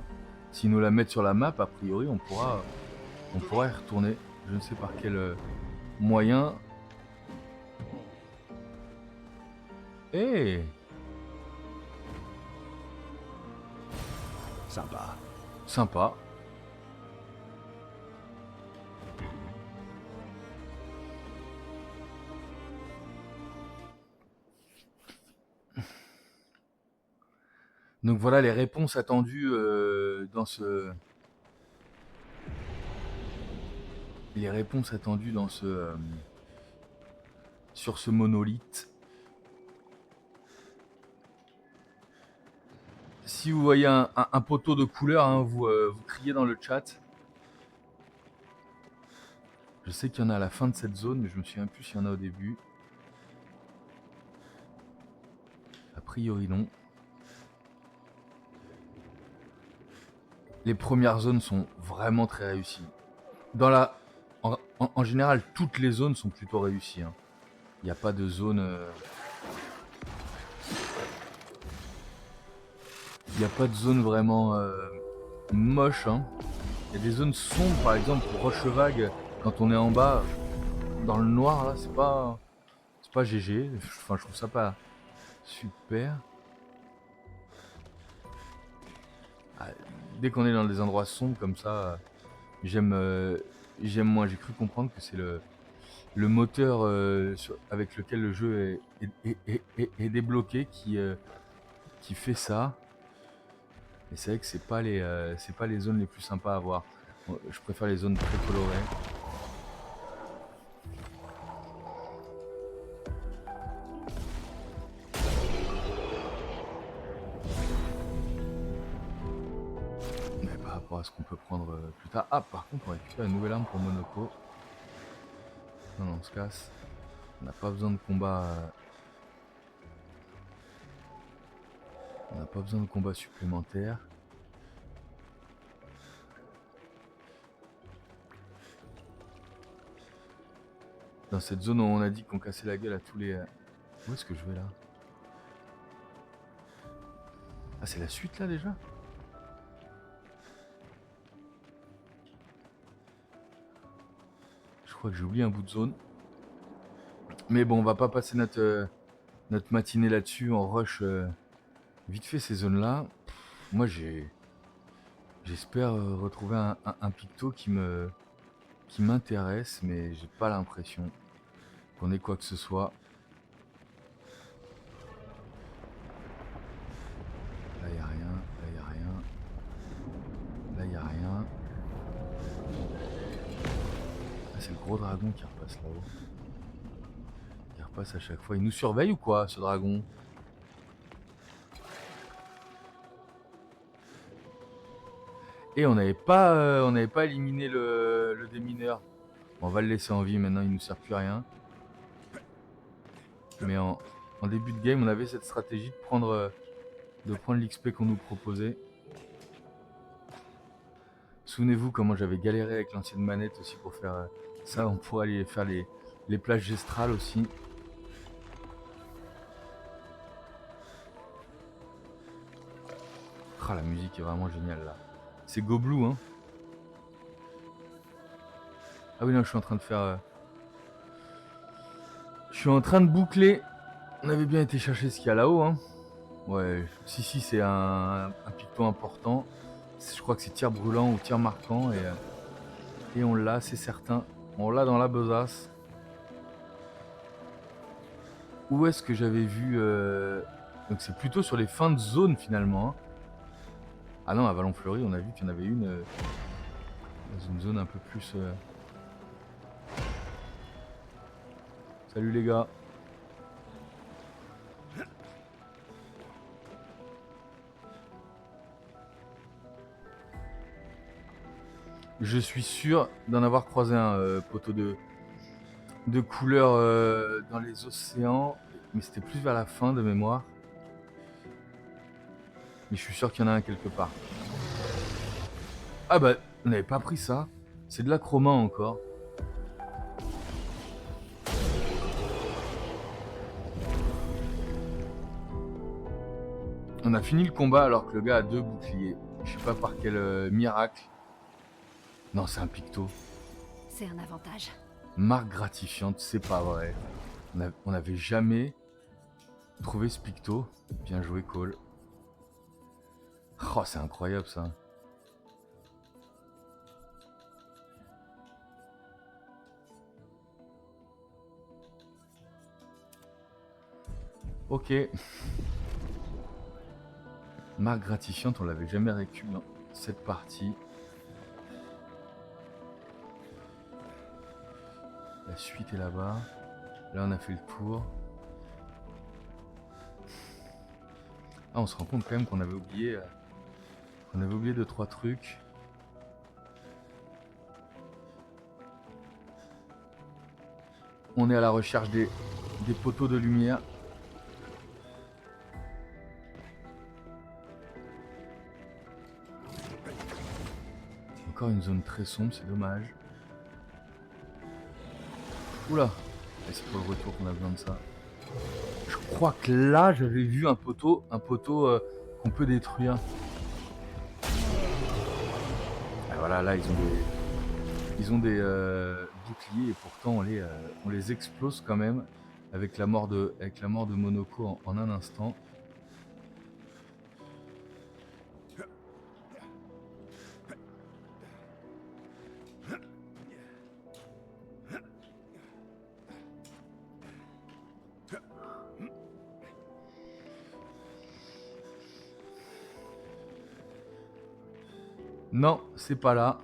S'ils nous la mettent sur la map, a priori, on pourra y retourner. Je ne sais par quel moyen. Eh, Sympa. sympa. Donc voilà les réponses attendues dans ce. Les réponses attendues dans ce. Sur ce monolithe. Si vous voyez un poteau de couleur, hein, vous criez dans le chat. Je sais qu'il y en a à la fin de cette zone, mais je me souviens plus s'il y en a au début. A priori non. Les premières zones sont vraiment très réussies. En général, toutes les zones sont plutôt réussies. Hein. Il n'y a pas de zone. Il n'y a pas de zone vraiment moche. Hein. Il y a des zones sombres, par exemple, pour Rochevague, quand on est en bas, dans le noir, là, c'est pas GG. Enfin, je trouve ça pas super. Ah, dès qu'on est dans des endroits sombres comme ça, j'aime moins. J'ai cru comprendre que c'est le moteur avec lequel le jeu est débloqué qui fait ça. Et c'est vrai que c'est pas les zones les plus sympas à voir. Je préfère les zones très colorées. Mais par rapport à ce qu'on peut prendre plus tard. Ah, par contre, on récupère une nouvelle arme pour Monoko. Non, on se casse. On n'a pas besoin de combat. On n'a pas besoin de combat supplémentaire. Dans cette zone où on a dit qu'on cassait la gueule à tous les. Où est-ce que je vais là? Ah, c'est la suite là déjà? Je crois que j'ai oublié un bout de zone. Mais bon, on va pas passer notre matinée là-dessus. On rush vite fait ces zones-là. Moi, j'espère retrouver un picto qui m'intéresse, mais j'ai pas l'impression qu'on ait quoi que ce soit. Là, y a rien. Là, y a rien. Là, y a rien. Ah, c'est le gros dragon qui repasse là-haut. Il repasse à chaque fois. Il nous surveille ou quoi, ce dragon? Et on n'avait pas éliminé le démineur. Bon, on va le laisser en vie maintenant, il nous sert plus à rien. Mais en début de game, on avait cette stratégie de prendre l'XP qu'on nous proposait. Souvenez-vous comment j'avais galéré avec l'ancienne manette aussi pour faire ça. On pourrait aller faire les plages gestrales aussi. Ah, la musique est vraiment géniale là. C'est Goblou, hein. Ah oui, non, je suis en train de faire. Je suis en train de boucler. On avait bien été chercher ce qu'il y a là-haut, hein. Ouais, si, c'est un picto important. Je crois que c'est tir brûlant ou tir marquant. Et on l'a, c'est certain. On l'a dans la besace. Où est-ce que j'avais vu Donc c'est plutôt sur les fins de zone finalement. Hein. Ah non, à Vallon-Fleury, on a vu qu'il y en avait une dans une zone un peu plus. Salut les gars. Je suis sûr d'en avoir croisé un poteau de couleur dans les océans. Mais c'était plus vers la fin de mémoire. Mais je suis sûr qu'il y en a un quelque part. Ah bah, on n'avait pas pris ça. C'est de la chroma encore. On a fini le combat alors que le gars a 2 boucliers. Je sais pas par quel miracle. Non, c'est un picto. C'est un avantage. Marque gratifiante, c'est pas vrai. On n'avait jamais trouvé ce picto. Bien joué, Cole. Oh, c'est incroyable ça. Ok. Marque gratifiante, on l'avait jamais récup dans cette partie. La suite est là-bas. Là, on a fait le tour. Ah, on se rend compte quand même qu'on avait oublié... on avait oublié 2-3 trucs. On est à la recherche des poteaux de lumière. Encore une zone très sombre, c'est dommage. Oula, c'est pour le retour qu'on a besoin de ça. Je crois que là, j'avais vu un poteau qu'on peut détruire. Et voilà, là, ils ont des boucliers et pourtant on les explose quand même avec la mort de Monoko en un instant. Non, c'est pas là.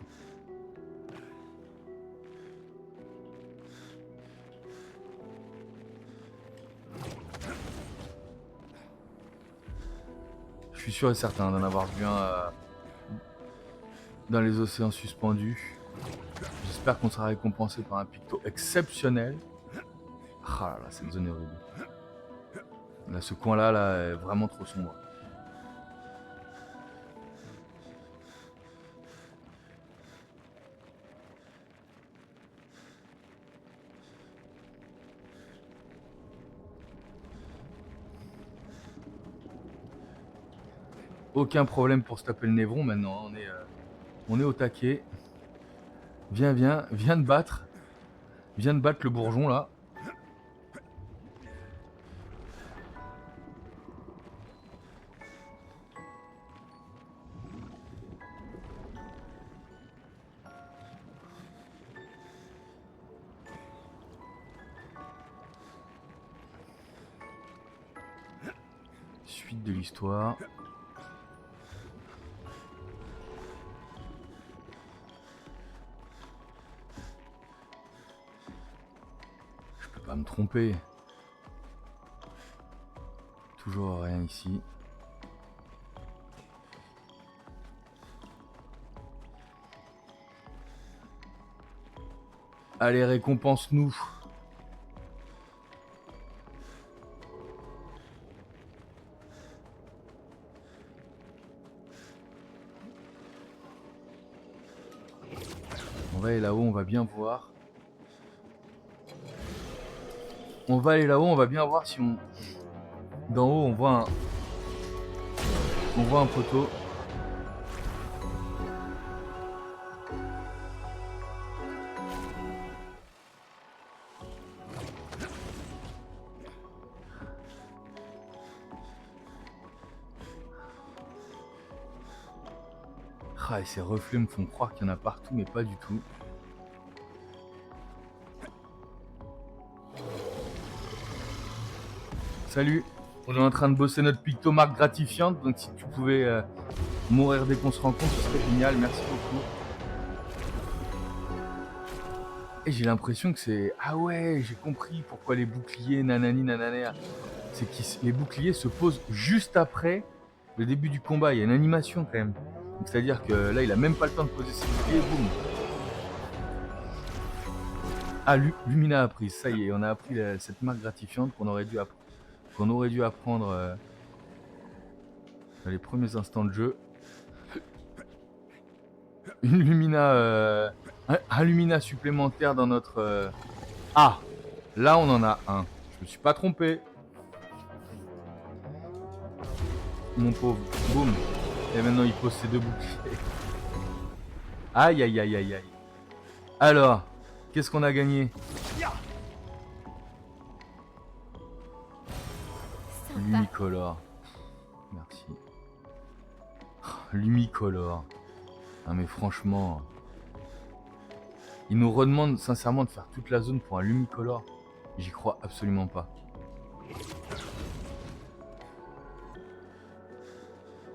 Je suis sûr et certain d'en avoir vu un dans les océans suspendus. J'espère qu'on sera récompensé par un picto exceptionnel. Ah là là, cette zone est horrible. Là, ce coin-là là, est vraiment trop sombre. Aucun problème pour se taper le névron maintenant. On est au taquet. Viens de battre. Viens de battre le bourgeon là. Suite de l'histoire. Je peux pas me tromper. Toujours rien ici. Allez, récompense-nous. On va aller là-haut, on va bien voir. On va aller là-haut, on va bien voir si on... D'en haut, on voit un poteau. Ah, et ces reflets me font croire qu'il y en a partout, mais pas du tout. Salut, on est en train de bosser notre picto marque gratifiante, donc si tu pouvais mourir dès qu'on se rencontre, ce serait génial, merci beaucoup. Et j'ai l'impression que c'est... Ah ouais, j'ai compris pourquoi les boucliers nanani nanana. C'est que les boucliers se posent juste après le début du combat, il y a une animation quand même. C'est-à-dire que là, il a même pas le temps de poser ses boucliers, boum. Ah, Lumina a appris, ça y est, on a appris cette marque gratifiante qu'on aurait dû apprendre dans les premiers instants de jeu. Une Lumina, un Lumina supplémentaire dans notre... Ah, là on en a un. Je me suis pas trompé. Mon pauvre, boum. Et maintenant il pose ses deux boucliers. Aïe aïe aïe aïe aïe. Alors, qu'est-ce qu'on a gagné? Sympa. Lumicolor. Merci. Lumicolor. Ah mais franchement, il nous redemande sincèrement de faire toute la zone pour un Lumicolor. J'y crois absolument pas.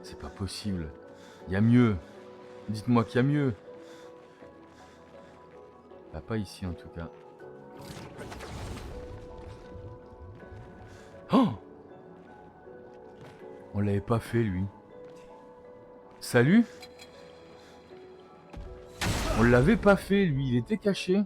C'est pas possible. Il y a mieux. Dites-moi qu'il y a mieux. Bah, pas ici en tout cas. Oh, on l'avait pas fait lui. Salut. On l'avait pas fait lui, il était caché.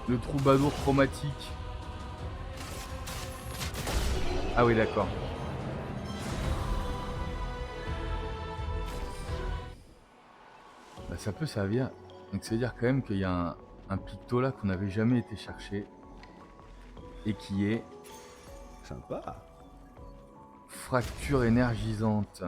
Le troubadour chromatique. Ah oui d'accord. Bah, ça peut servir. Donc ça veut dire quand même qu'il y a un picto là qu'on n'avait jamais été chercher. Et qui est Sympa. fracture énergisante.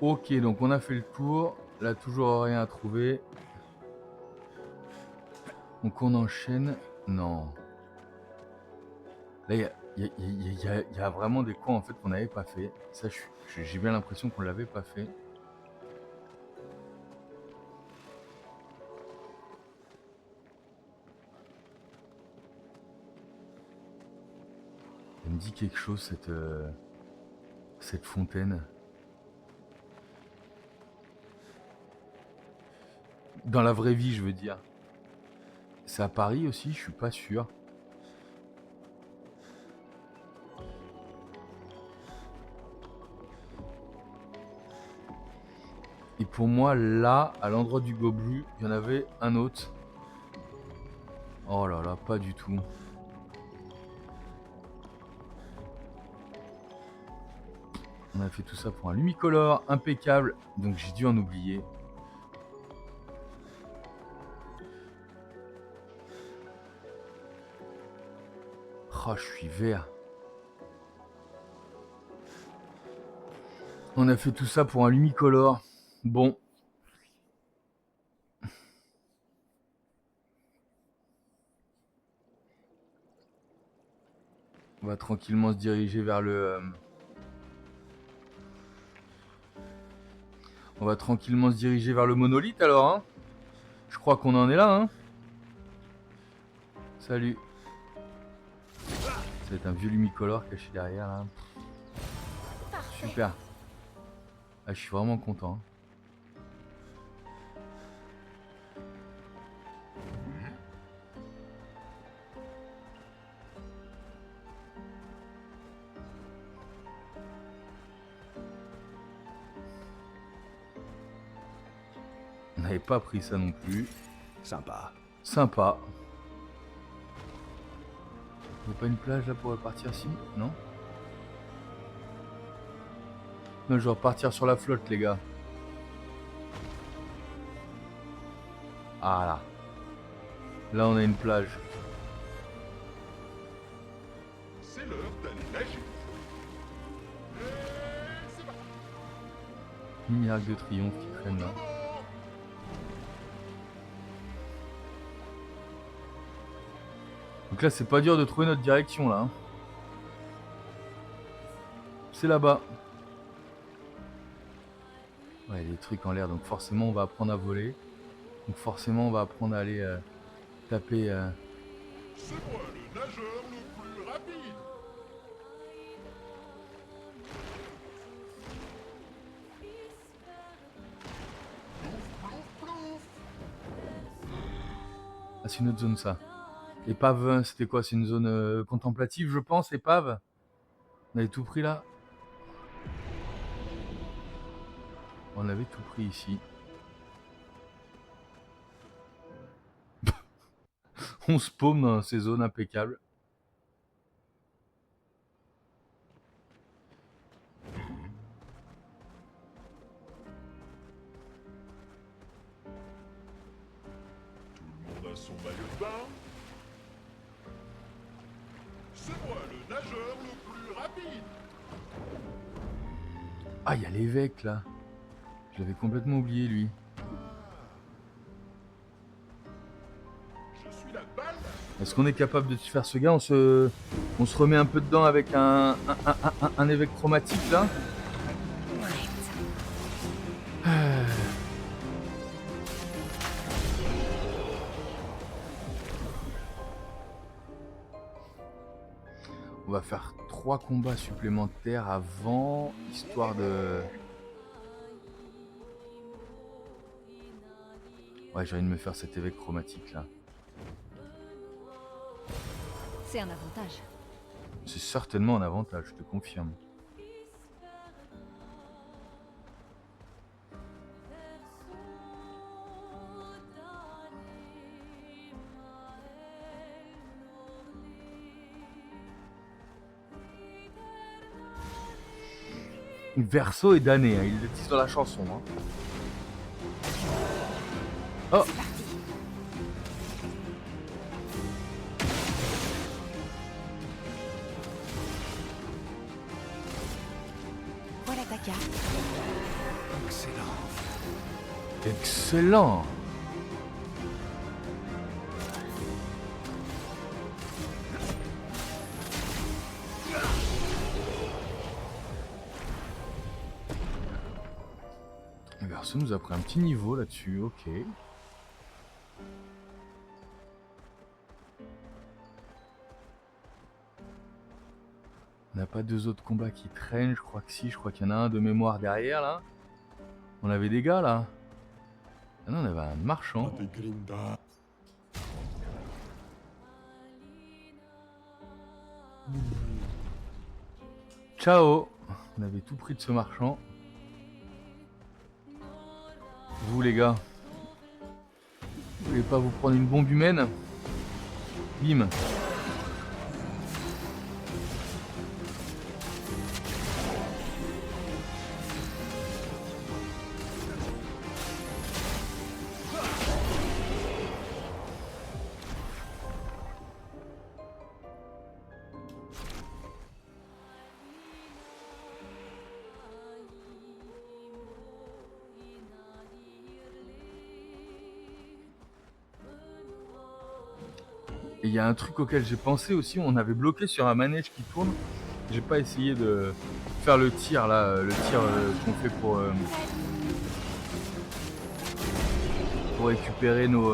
Ok, donc on a fait le tour. Là, toujours rien à trouver. Donc on enchaîne. Non. Là, il y a vraiment des coins en fait qu'on n'avait pas fait. Ça, j'ai bien l'impression qu'on l'avait pas fait. Elle me dit quelque chose cette fontaine. Dans la vraie vie, je veux dire. C'est à Paris aussi, je suis pas sûr. Et pour moi, là, à l'endroit du Goblu, il y en avait un autre. Oh là là, pas du tout. On a fait tout ça pour un Lumicolor impeccable, donc j'ai dû en oublier. Oh, je suis vert. On a fait tout ça pour un Lumicolor. Bon. On va tranquillement se diriger vers le... On va tranquillement se diriger vers le monolithe alors. Hein. Je crois qu'on en est là. Hein. Salut. Ça va être un vieux Lumicolor caché derrière là. Parfait. Super. Ah, je suis vraiment content. On n'avait pas pris ça non plus. Sympa. Sympa. Il n'y a pas une plage là pour repartir ici? Non? Non, je vais repartir sur la flotte, les gars. Ah là. Là, on a une plage. C'est l'heure d'aller nager. Mini arc de triomphe qui traîne là. Donc là, c'est pas dur de trouver notre direction là. Hein. C'est là-bas. Ouais, il y a des trucs en l'air, donc forcément on va apprendre à voler. Donc forcément on va apprendre à aller taper. C'est moi le nageur le Ah, c'est une autre zone, ça. Épave, c'était quoi? C'est une zone contemplative, je pense, épave. On avait tout pris là. On avait tout pris ici. On se paume dans ces zones impeccables. Tout le monde a son maillot de bain. C'est moi le nageur le plus rapide. Ah, il y a l'évêque là. Je l'avais complètement oublié, lui. Je suis la balle. Est-ce qu'on est capable de faire ce gars? On se remet un peu dedans avec un évêque chromatique là. On va faire 3 combats supplémentaires avant, histoire de... Ouais, j'ai envie de me faire cet évêque chromatique là. C'est un avantage. C'est certainement un avantage, je te confirme. Verso est damné, hein, il le dit dans la chanson. Hein. Oh! Voilà ta carte. Excellent. Excellent! Verso nous a pris un petit niveau là-dessus, ok. On n'a pas deux autres combats qui traînent, je crois que si, je crois qu'il y en a un de mémoire derrière là. On avait des gars là. Ah non, on avait un marchand. Grinda. Ciao! On avait tout pris de ce marchand. Vous les gars, vous voulez pas vous prendre une bombe humaine? Bim! Et il y a un truc auquel j'ai pensé aussi, on avait bloqué sur un manège qui tourne. J'ai pas essayé de faire le tir là, le tir qu'on fait pour récupérer nos...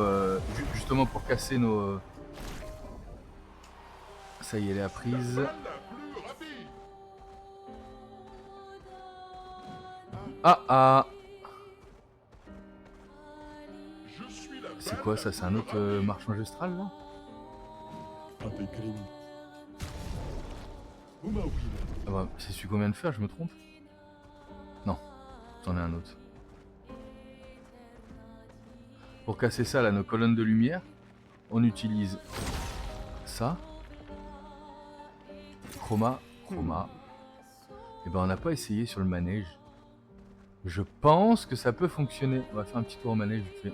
justement pour casser nos... Ça y est, elle est apprise. La plus rapide. Ah ah! Je suis la C'est balle quoi la ça? C'est un plus autre rapide. marchand ancestral là? Ah bah, c'est celui qu'on vient de faire, je me trompe? Non, c'en est un autre. Pour casser ça là, nos colonnes de lumière, on utilise ça. Chroma. Et ben on n'a pas essayé sur le manège. Je pense que ça peut fonctionner. On va faire un petit tour au manège vite fait.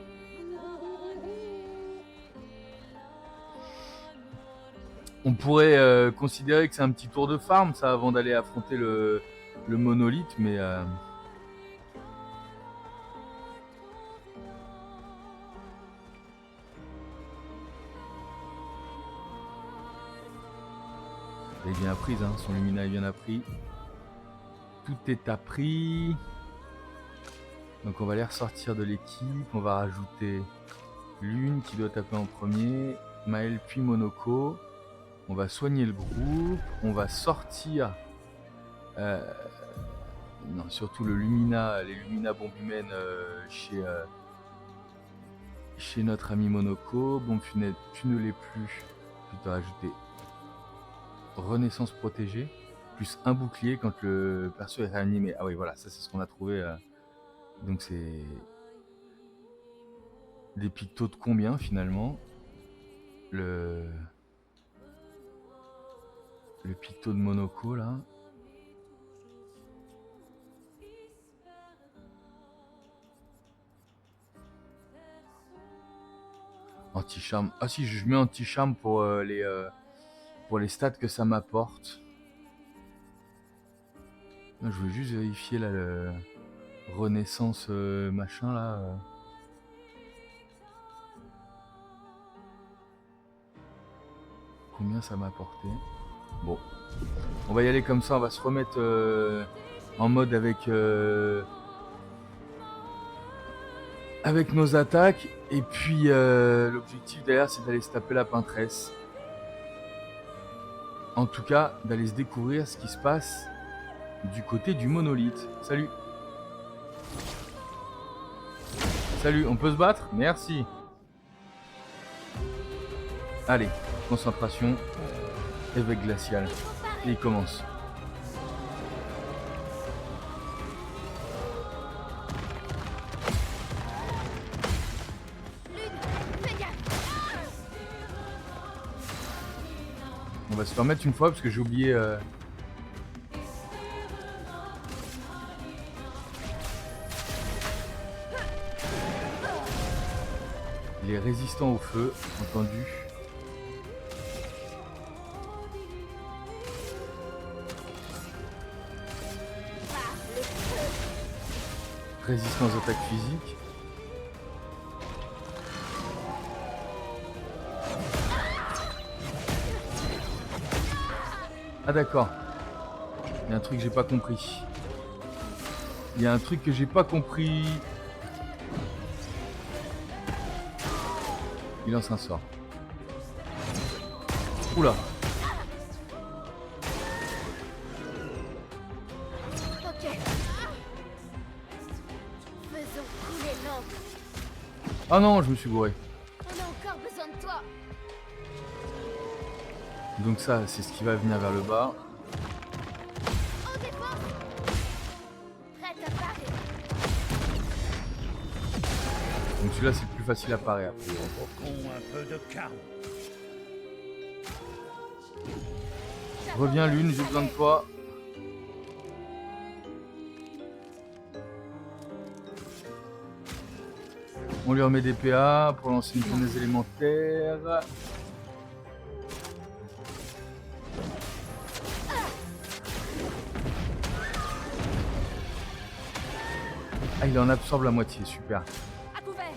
On pourrait considérer que c'est un petit tour de farm ça avant d'aller affronter le monolithe, mais elle est bien apprise, hein. Son Lumina est bien appris. Tout est appris. Donc on va les ressortir de l'équipe. On va rajouter Lune qui doit taper en premier, Maël puis Monoko. On va soigner le groupe. On va sortir non, surtout le Lumina, les Lumina bombes humaines chez chez notre ami Monoko. Bon, tu ne l'es plus. Je dois rajouter Renaissance protégée, plus un bouclier quand le perso est réanimé. Ah oui, voilà, ça c'est ce qu'on a trouvé. Donc c'est des pictos de combien finalement? Le picto de Monoko là. Anti-charme. Ah si, je mets anti-charme pour les stats que ça m'apporte. Je veux juste vérifier là le Renaissance machin là. Combien ça m'a apporté? Bon, on va y aller comme ça, on va se remettre en mode avec nos attaques. Et puis l'objectif derrière c'est d'aller se taper la peintresse. En tout cas, d'aller se découvrir ce qui se passe du côté du monolithe. Salut. Salut, on peut se battre? Merci. Allez, concentration. Évêque glacial. Et il commence. On va se permettre une fois parce que j'ai oublié. Il est résistant au feu, entendu. Résistant aux attaques physiques. Ah d'accord. Il y a un truc que j'ai pas compris. Il y a un truc que j'ai pas compris. Il lance un sort. Oula. Ok. Faisons couler l'encre. Ah non, je me suis gouré. On a encore besoin de toi. Donc ça, c'est ce qui va venir vers le bas. En défense. Prête à parer. Donc celui-là, c'est le plus facile à parer après. Provoquons un peu de chaos. Reviens Lune, j'ai besoin de toi. On lui remet des PA pour lancer une fournaise élémentaire. Ah, il en absorbe la moitié, super. À couvert.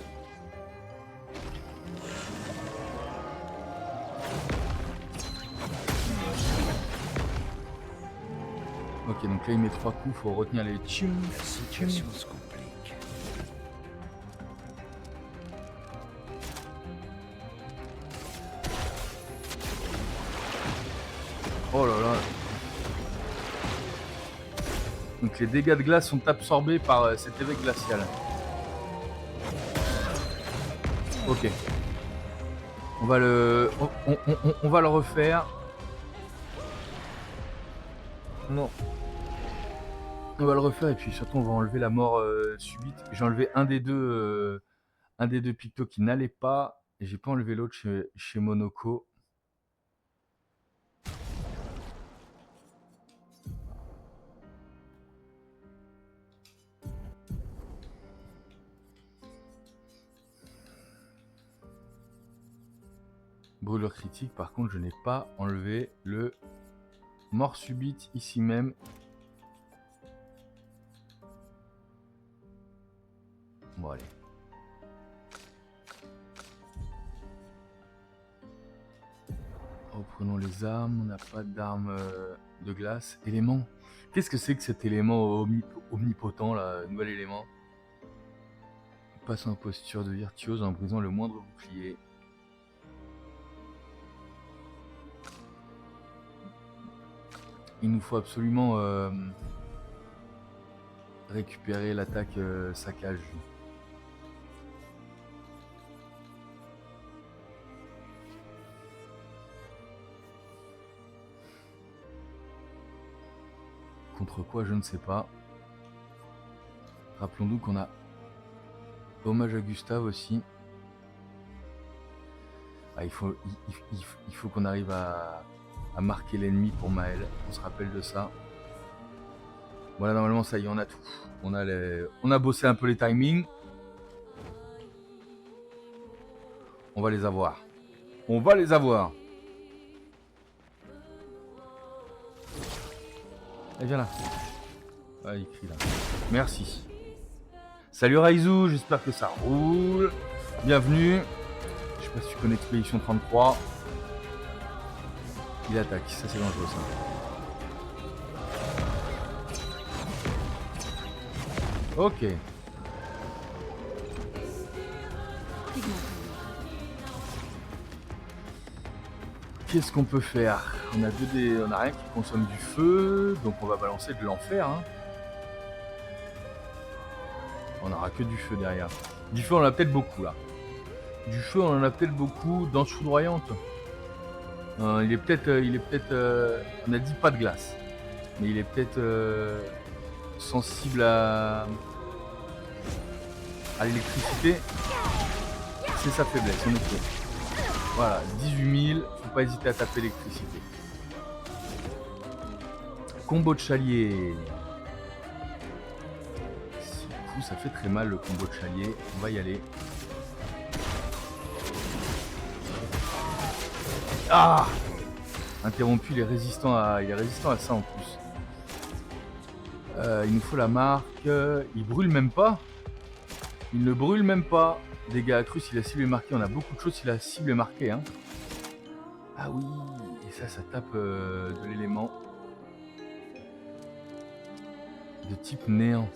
Ok, donc là il met 3 coups, faut retenir les tchim. La situation se complique. Oh là là. Donc les dégâts de glace sont absorbés par cet évêque glacial. Ok. On va on va le refaire. Non. On va le refaire et puis surtout on va enlever la mort subite. J'ai enlevé un des deux pictos qui n'allait pas. Et j'ai pas enlevé l'autre chez Monoko. Brûlure critique, par contre je n'ai pas enlevé le mort subite ici même. Bon allez. Reprenons les armes, on n'a pas d'armes de glace. Élément. Qu'est-ce que c'est que cet élément omnipotent là, nouvel élément? Passe en posture de virtuose en brisant le moindre bouclier. Il nous faut absolument récupérer l'attaque saccage. contre quoi, je ne sais pas. Rappelons-nous qu'on a hommage à Gustave aussi. Ah, il faut qu'on arrive à marquer l'ennemi pour Maël. On se rappelle de ça. Voilà, normalement, ça y est, on a tout. On a bossé un peu les timings. On va les avoir. On va les avoir. Allez, viens là. Ah, il crie là. Merci. Salut Raizu, j'espère que ça roule. Bienvenue. Je sais pas si tu connais Expédition 33. Il attaque, ça c'est dangereux ça. Ok. Qu'est-ce qu'on peut faire? On a on a rien qui consomme du feu, donc on va balancer de l'enfer. Hein. On n'aura que du feu derrière. Du feu on en a peut-être beaucoup là. Du feu on en a peut-être beaucoup. Danse foudroyante. Il est peut-être. On a dit pas de glace, mais il est peut-être sensible à l'électricité. C'est sa faiblesse, on est fait. Voilà, 18 000, faut pas hésiter à taper l'électricité. Combo de chalier. Du coup, ça fait très mal le combo de chalier. On va y aller. Ah! Interrompu, il est résistant à ça en plus. Il nous faut la marque. Il brûle même pas. Il ne brûle même pas. Dégâts accrus si la cible est marquée. On a beaucoup de choses si la cible est marquée. Hein. Ah oui, et ça tape de l'élément de type néant.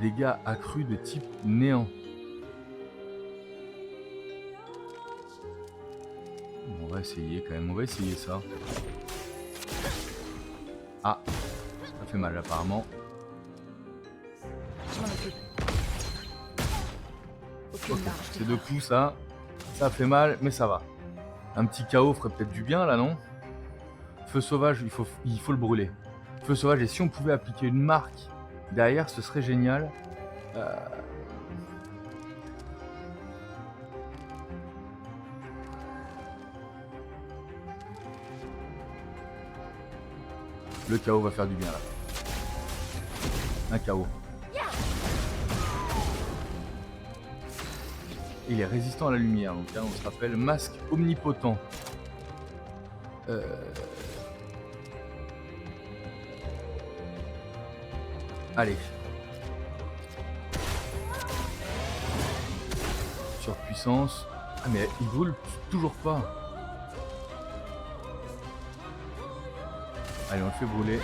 Dégâts accrus de type néant. On va essayer quand même, on va essayer ça. Ah, ça fait mal apparemment. Je m'en occupe. Ok, Aucune marge. c'est 2 coups ça fait mal mais ça va. Un petit KO ferait peut-être du bien là non? Feu sauvage, il faut le brûler. Feu sauvage, et si on pouvait appliquer une marque derrière ce serait génial. Le KO va faire du bien là. Un KO. Il est résistant à la lumière, donc là on se rappelle masque omnipotent. Allez. Surpuissance. Ah mais il brûle toujours pas. Allez, on le fait brûler.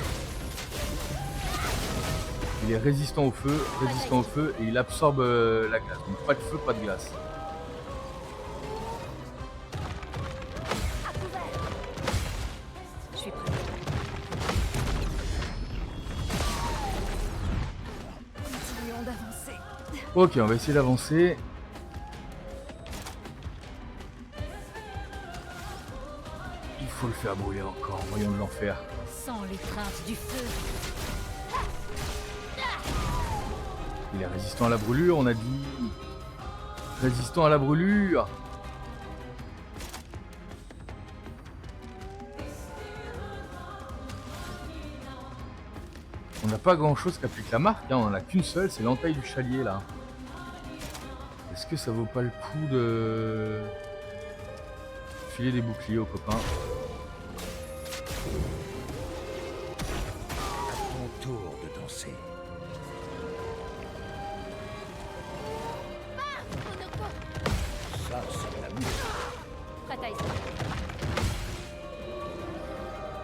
Il est résistant au feu, et il absorbe la glace. Donc pas de feu, pas de glace. Je suis prêt. Continuons d'avancer. Ok, on va essayer d'avancer. Il faut le faire brûler encore, voyons de l'enfer. Sans l'étreinte du feu. Il est résistant à la brûlure, on a dit. Résistant à la brûlure. On n'a pas grand chose qu'applique la marque, hein. On en a qu'une seule, c'est l'entaille du chalier là. Est-ce que ça vaut pas le coup de filer des boucliers aux copains? À ton tour de danser. Ça, c'est la musique. Prête à essayer.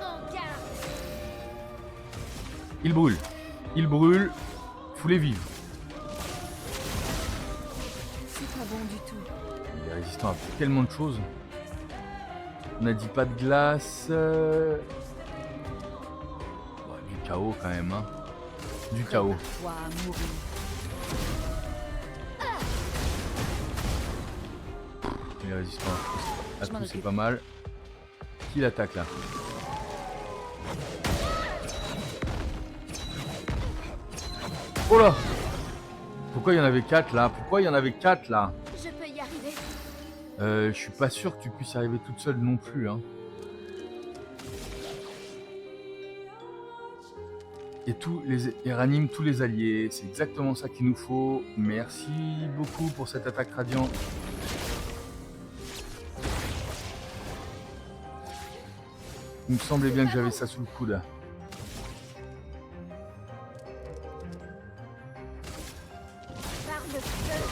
En garde. Il brûle, faut les vivre. C'est pas bon du tout. Il est résistant à tellement de choses. On a dit pas de glace. Ouais, du chaos quand même. Hein. Du chaos. Toi à mourir. Il est résistant à Je m'en tout, c'est occupe. pas mal. Qui l'attaque là? Oh là! Pourquoi il y en avait 4 là? Pourquoi il y en avait 4 là? Je peux y arriver. Je suis pas sûr que tu puisses y arriver toute seule non plus. Hein. Et ranime tous les alliés. C'est exactement ça qu'il nous faut. Merci beaucoup pour cette attaque radiant. Il me semblait bien que j'avais ça sous le coude. Par le feu.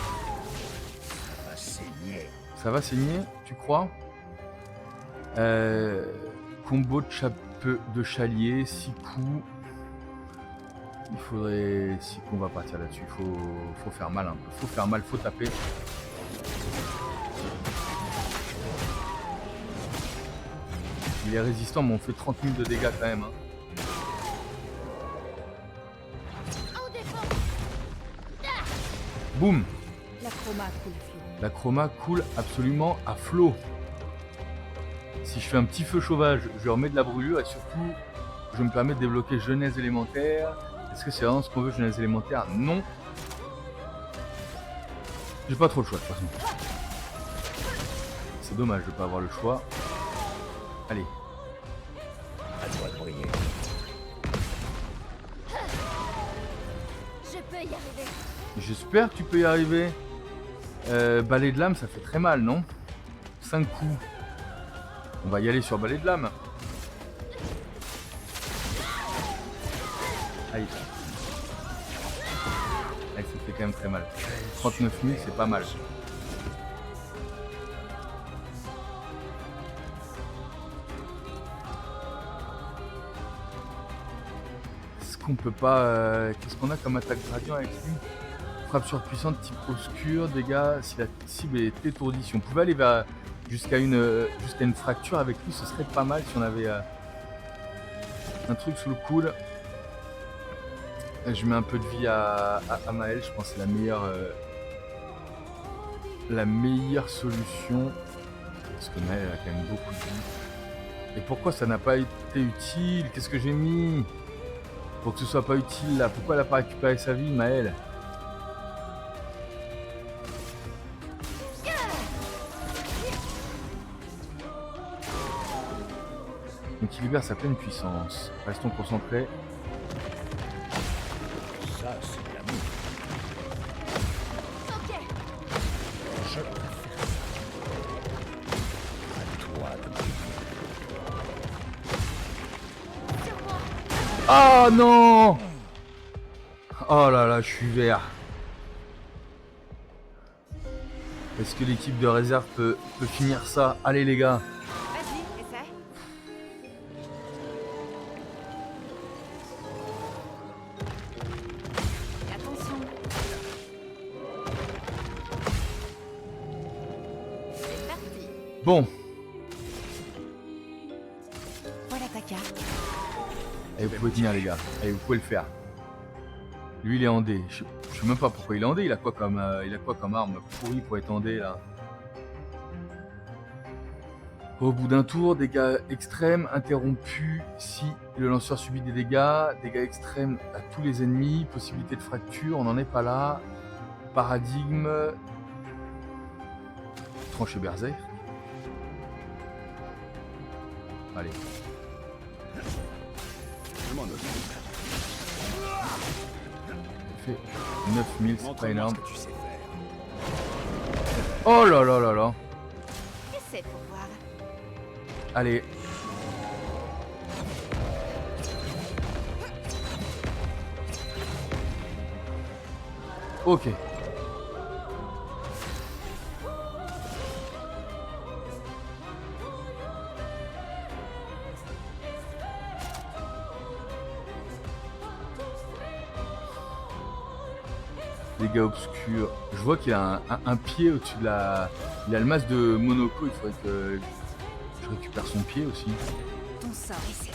Va saigner. Ça va saigner, tu crois? Combo de chalier, 6 coups. Il faudrait... 6 coups, on va partir là-dessus. Faut faire mal un peu. Faut faire mal, faut taper. Il est résistant, mais on fait 30 000 de dégâts quand même. Hein. En défense. Boum! La chroma coule flot. La chroma coule absolument à flot. Si je fais un petit feu sauvage, je remets de la brûlure et surtout, je me permets de débloquer jeunesse élémentaire. Est-ce que c'est vraiment ce qu'on veut, jeunesse élémentaire? Non. J'ai pas trop le choix de toute façon. C'est dommage de pas avoir le choix. Allez. À toi de briller. Je peux y arriver. J'espère que tu peux y arriver. Balai de lame, ça fait très mal, non? 5 coups. On va y aller sur balai de lame. Aïe. Aïe, ça fait quand même très mal. 39 000, c'est pas mal. Est-ce qu'on peut pas... Qu'est-ce qu'on a comme attaque radiant avec lui? Frappe surpuissante type obscur, dégâts si la cible est étourdie. Si on pouvait aller jusqu'à une fracture avec lui, ce serait pas mal si on avait un truc sous le coude. Je mets un peu de vie à Maël, je pense que c'est la meilleure solution. Parce que Maël a quand même beaucoup de vie. Et pourquoi ça n'a pas été utile? Qu'est-ce que j'ai mis pour que ce soit pas utile là? Pourquoi elle n'a pas récupéré sa vie, Maël? Donc il libère sa pleine puissance. Restons concentrés. Ça, c'est de l'amour. Ok. Je préfère ça. À toi de briller. Sur moi. Oh non! Oh là là, je suis vert. Est-ce que l'équipe de réserve peut finir ça? Allez les gars. Vas-y, essaie. Et attention. C'est parti. Bon. Voilà ta carte. Allez, vous pouvez tenir les gars. Allez, vous pouvez le faire. Lui il est en D. Je sais même pas pourquoi il est en D. Il a quoi comme arme pourrie pour être en D là? Au bout d'un tour, dégâts extrêmes interrompus si le lanceur subit des dégâts. Dégâts extrêmes à tous les ennemis. Possibilité de fracture, on n'en est pas là. Paradigme. Tranché berserk. Allez. Je m'en occupe. Fait 9000, c'est pas énorme. Ce que tu sais faire. Oh là là là là. Essaie pour voir. Allez. Ok. Dégâts obscurs. Je vois qu'il a un pied au-dessus de la... Il a le masque de Monoko, il faudrait que je récupère son pied aussi. Ton sort ici.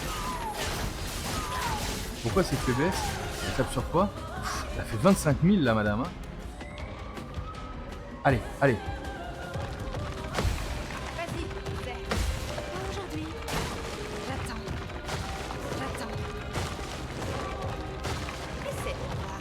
Pourquoi ces faiblesses? Elle tape sur quoi? Elle a fait 25 000 là, madame. Hein. Allez, allez. Vas-y, fais. Pas aujourd'hui. J'attends. J'attends. Essaie pour voir.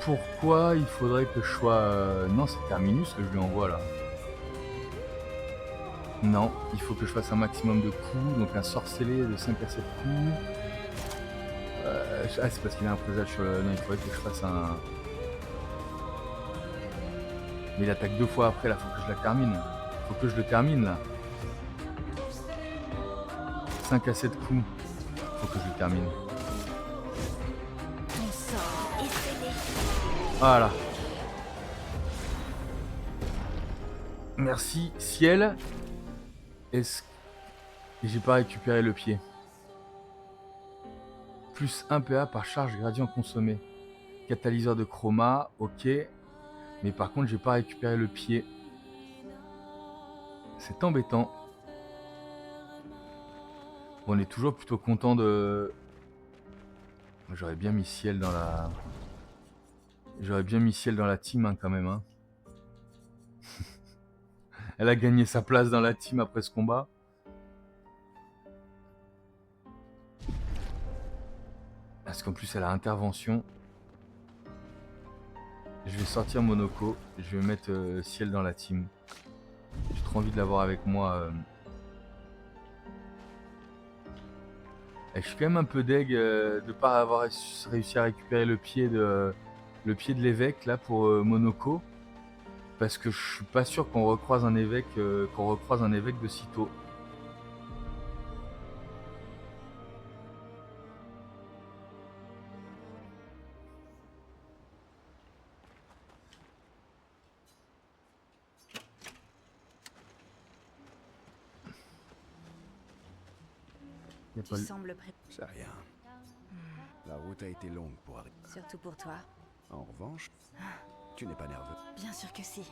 pourquoi il faudrait que je sois... Non, c'est Terminus que je lui envoie là. Non, il faut que je fasse un maximum de coups, donc un sorcelé de 5 à 7 coups. Ah, c'est parce qu'il a un présage sur le... Non, il faudrait que je fasse un... Mais il attaque 2 fois après, là, faut que je la termine. Faut que je le termine, là. 5 à 7 coups. Faut que je le termine. Ton sort est scellé. Voilà. Merci, ciel. Est-ce que j'ai pas récupéré le pied? Plus 1 PA par charge gradient consommé. Catalyseur de chroma, ok. Mais par contre, j'ai pas récupéré le pied. C'est embêtant. Bon, on est toujours plutôt content de... J'aurais bien mis ciel dans la... J'aurais bien mis ciel dans la team hein, quand même. Hein. Elle a gagné sa place dans la team après ce combat. Parce qu'en plus elle a intervention. Je vais sortir Monoko. Je vais mettre ciel dans la team. J'ai trop envie de l'avoir avec moi. Et je suis quand même un peu deg de ne pas avoir réussi à récupérer le pied de l'évêque là pour Monoko. Parce que je suis pas sûr qu'on recroise un évêque de sitôt. Y a Tu pas le- sembles prêt. C'est rien. La route a été longue pour arriver. Surtout pour toi. En revanche, tu n'es pas nerveux. Bien sûr que si.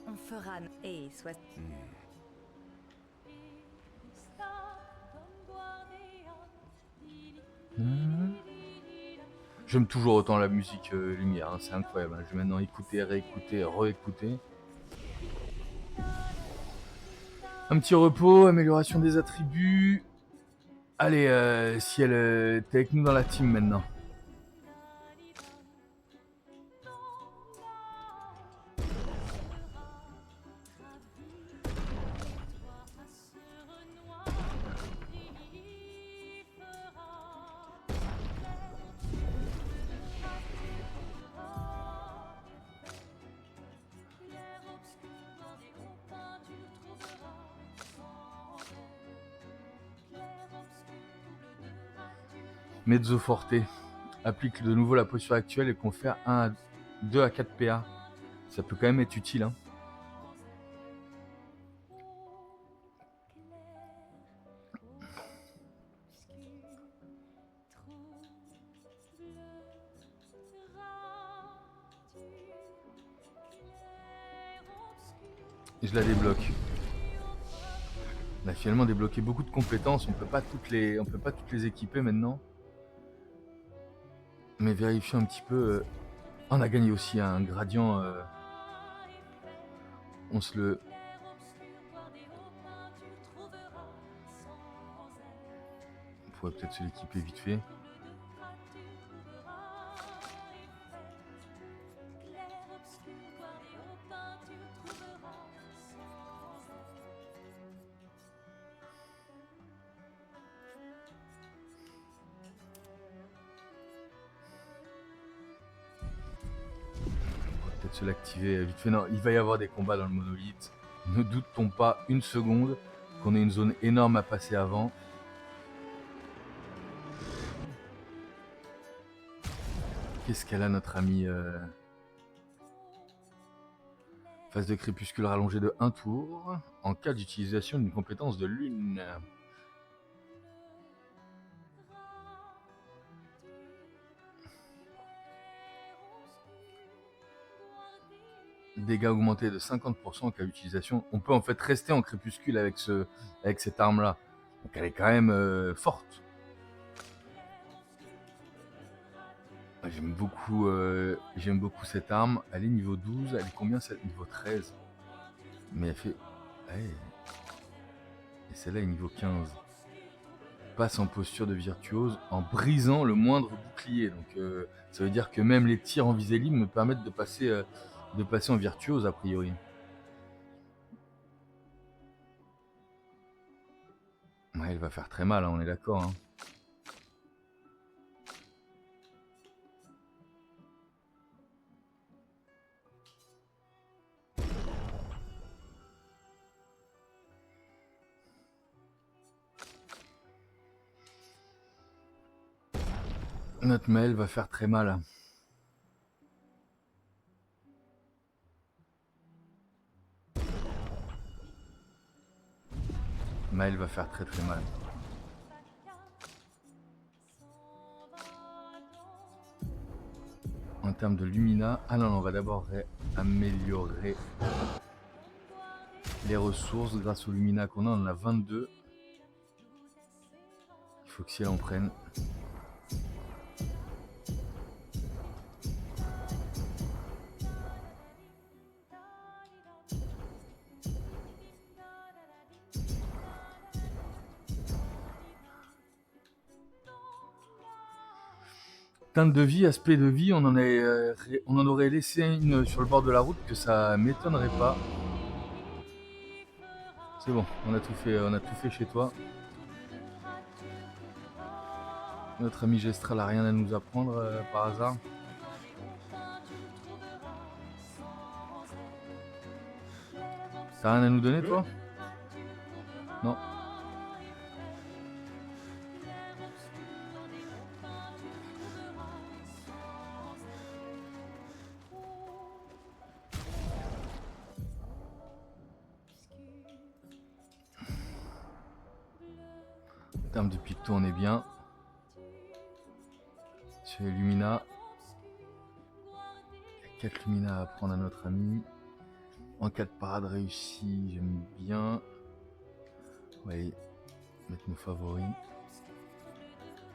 On fera... Et soit... J'aime toujours autant la musique lumière, hein, c'est incroyable. Hein. Je vais maintenant écouter, réécouter, réécouter. Un petit repos, amélioration des attributs. Allez, ciel, t'es avec nous dans la team maintenant. Mezzo Forte. Applique de nouveau la posture actuelle et confère 2 à 4 PA. Ça peut quand même être utile. Hein. Je la débloque. On a finalement débloqué beaucoup de compétences. On peut pas toutes les équiper maintenant. Mais vérifions un petit peu. On a gagné aussi un gradient. On se le... On pourrait peut-être se l'équiper vite fait. Peut-être se l'activer vite fait. Non, il va y avoir des combats dans le monolithe. Ne doutons pas une seconde qu'on ait une zone énorme à passer avant. Qu'est-ce qu'elle a notre amie Phase de crépuscule rallongée de 1 tour en cas d'utilisation d'une compétence de lune. Dégâts augmentés de 50% en cas d'utilisation. On peut en fait rester en crépuscule avec cette arme là. Donc elle est quand même forte. J'aime beaucoup cette arme. Elle est niveau 12. Elle est combien cette niveau 13? Mais elle fait... Ouais. Et celle-là est niveau 15. passe en posture de virtuose en brisant le moindre bouclier. Donc ça veut dire que même les tirs en visée libre me permettent de passer en virtuose a priori. Ouais, il va faire très mal, hein, on est d'accord. Hein. Notre Maël va faire très mal. Maël va faire très très mal. En termes de Lumina, ah non, on va d'abord améliorer les ressources grâce au Lumina qu'on a. On en a 22. Il faut que si elle en prenne. Teinte de vie, aspect de vie, on en aurait laissé une sur le bord de la route que ça m'étonnerait pas. C'est bon, on a tout fait chez toi. Notre ami Gestral a rien à nous apprendre par hasard. T'as rien à nous donner toi? Non. En termes de picto, on est bien. Sur les Lumina. Il y a 4 Lumina à prendre à notre ami. En cas de parade réussie, j'aime bien. On va aller mettre nos favoris.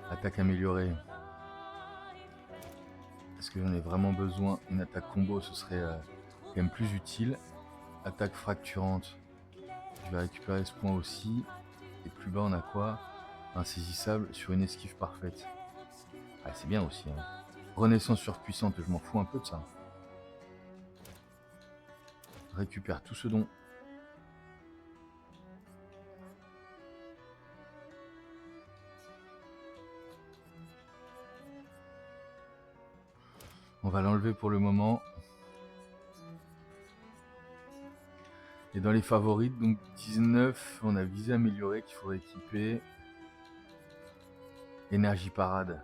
Attaque améliorée. Est-ce que j'en ai vraiment besoin? Une attaque combo, ce serait quand même plus utile. Attaque fracturante. Je vais récupérer ce point aussi. Et plus bas, on a quoi? Insaisissable sur une esquive parfaite. Ah, c'est bien aussi. Hein. Renaissance surpuissante, je m'en fous un peu de ça. Récupère tout ce dont. On va l'enlever pour le moment. Et dans les favorites, donc 19, on a visée améliorée qu'il faudrait équiper. Énergie parade.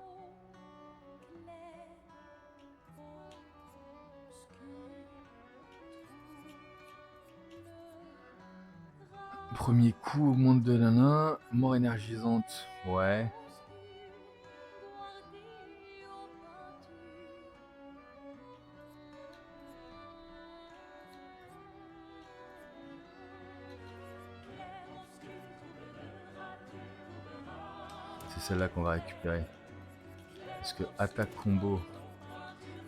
Premier coup, augmente de nana. Mort énergisante. Ouais. C'est celle-là qu'on va récupérer. Parce que attaque combo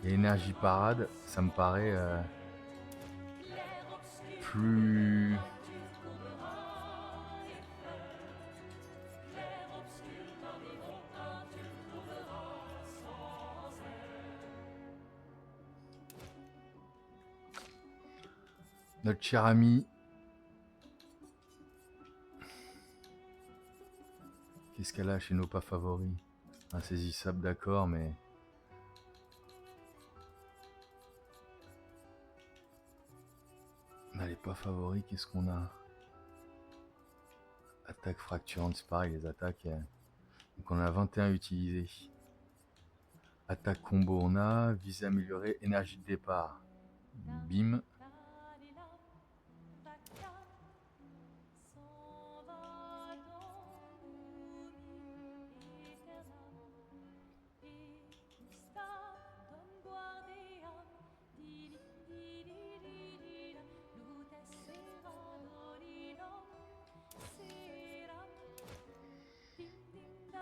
et énergie parade, ça me paraît plus... Notre cher ami. Qu'est-ce qu'elle a chez nos pas favoris? Insaisissable, d'accord, mais... On a les pas favoris, qu'est-ce qu'on a? Attaque fracturante, c'est pareil, les attaques. Donc on a 21 utilisés. Attaque combo, on a. Visée améliorée, énergie de départ. Bim.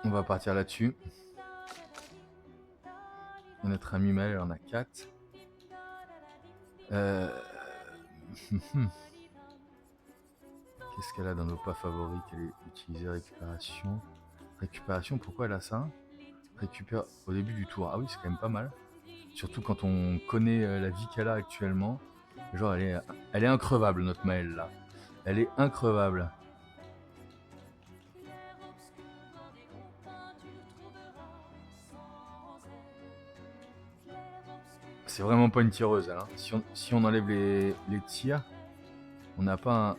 On va partir là-dessus. Et notre ami Maël en a 4. Qu'est-ce qu'elle a dans nos pas favoris qu'elle est utilisée récupération? Récupération, pourquoi elle a ça? Récupère au début du tour. Ah oui, c'est quand même pas mal. Surtout quand on connaît la vie qu'elle a actuellement. Genre, elle est increvable, notre Maëlle, là. Elle est increvable. C'est vraiment pas une tireuse, elle, hein. Si on enlève les tirs, on n'a pas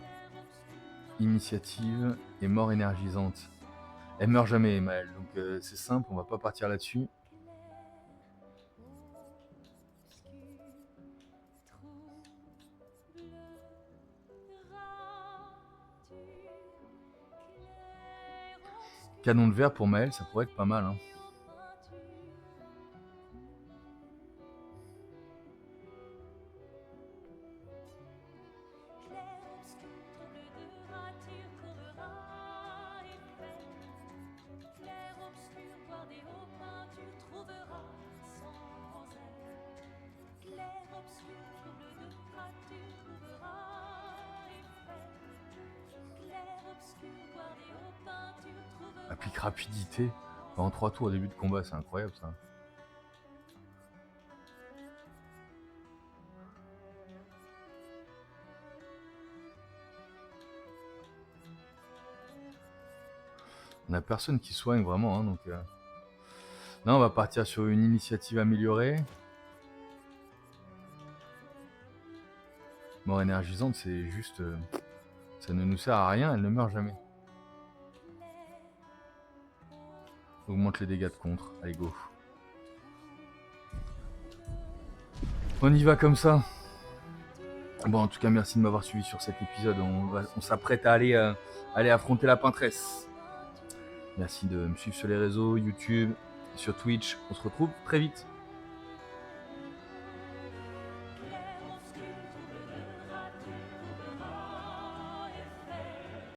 initiative et mort énergisante. Elle meurt jamais, Maëlle. Donc c'est simple, on va pas partir là-dessus. Canon de verre pour Maëlle, ça pourrait être pas mal, hein. Applique rapidité en 3 tours au début de combat, c'est incroyable ça. On a personne qui soigne vraiment, hein, donc là on va partir sur une initiative améliorée. Mort énergisante, c'est juste, ça ne nous sert à rien, elle ne meurt jamais. Augmente les dégâts de contre, allez go. On y va comme ça. Bon, en tout cas, merci de m'avoir suivi sur cet épisode. On s'apprête à aller affronter la Peintresse. Merci de me suivre sur les réseaux, YouTube, sur Twitch. On se retrouve très vite.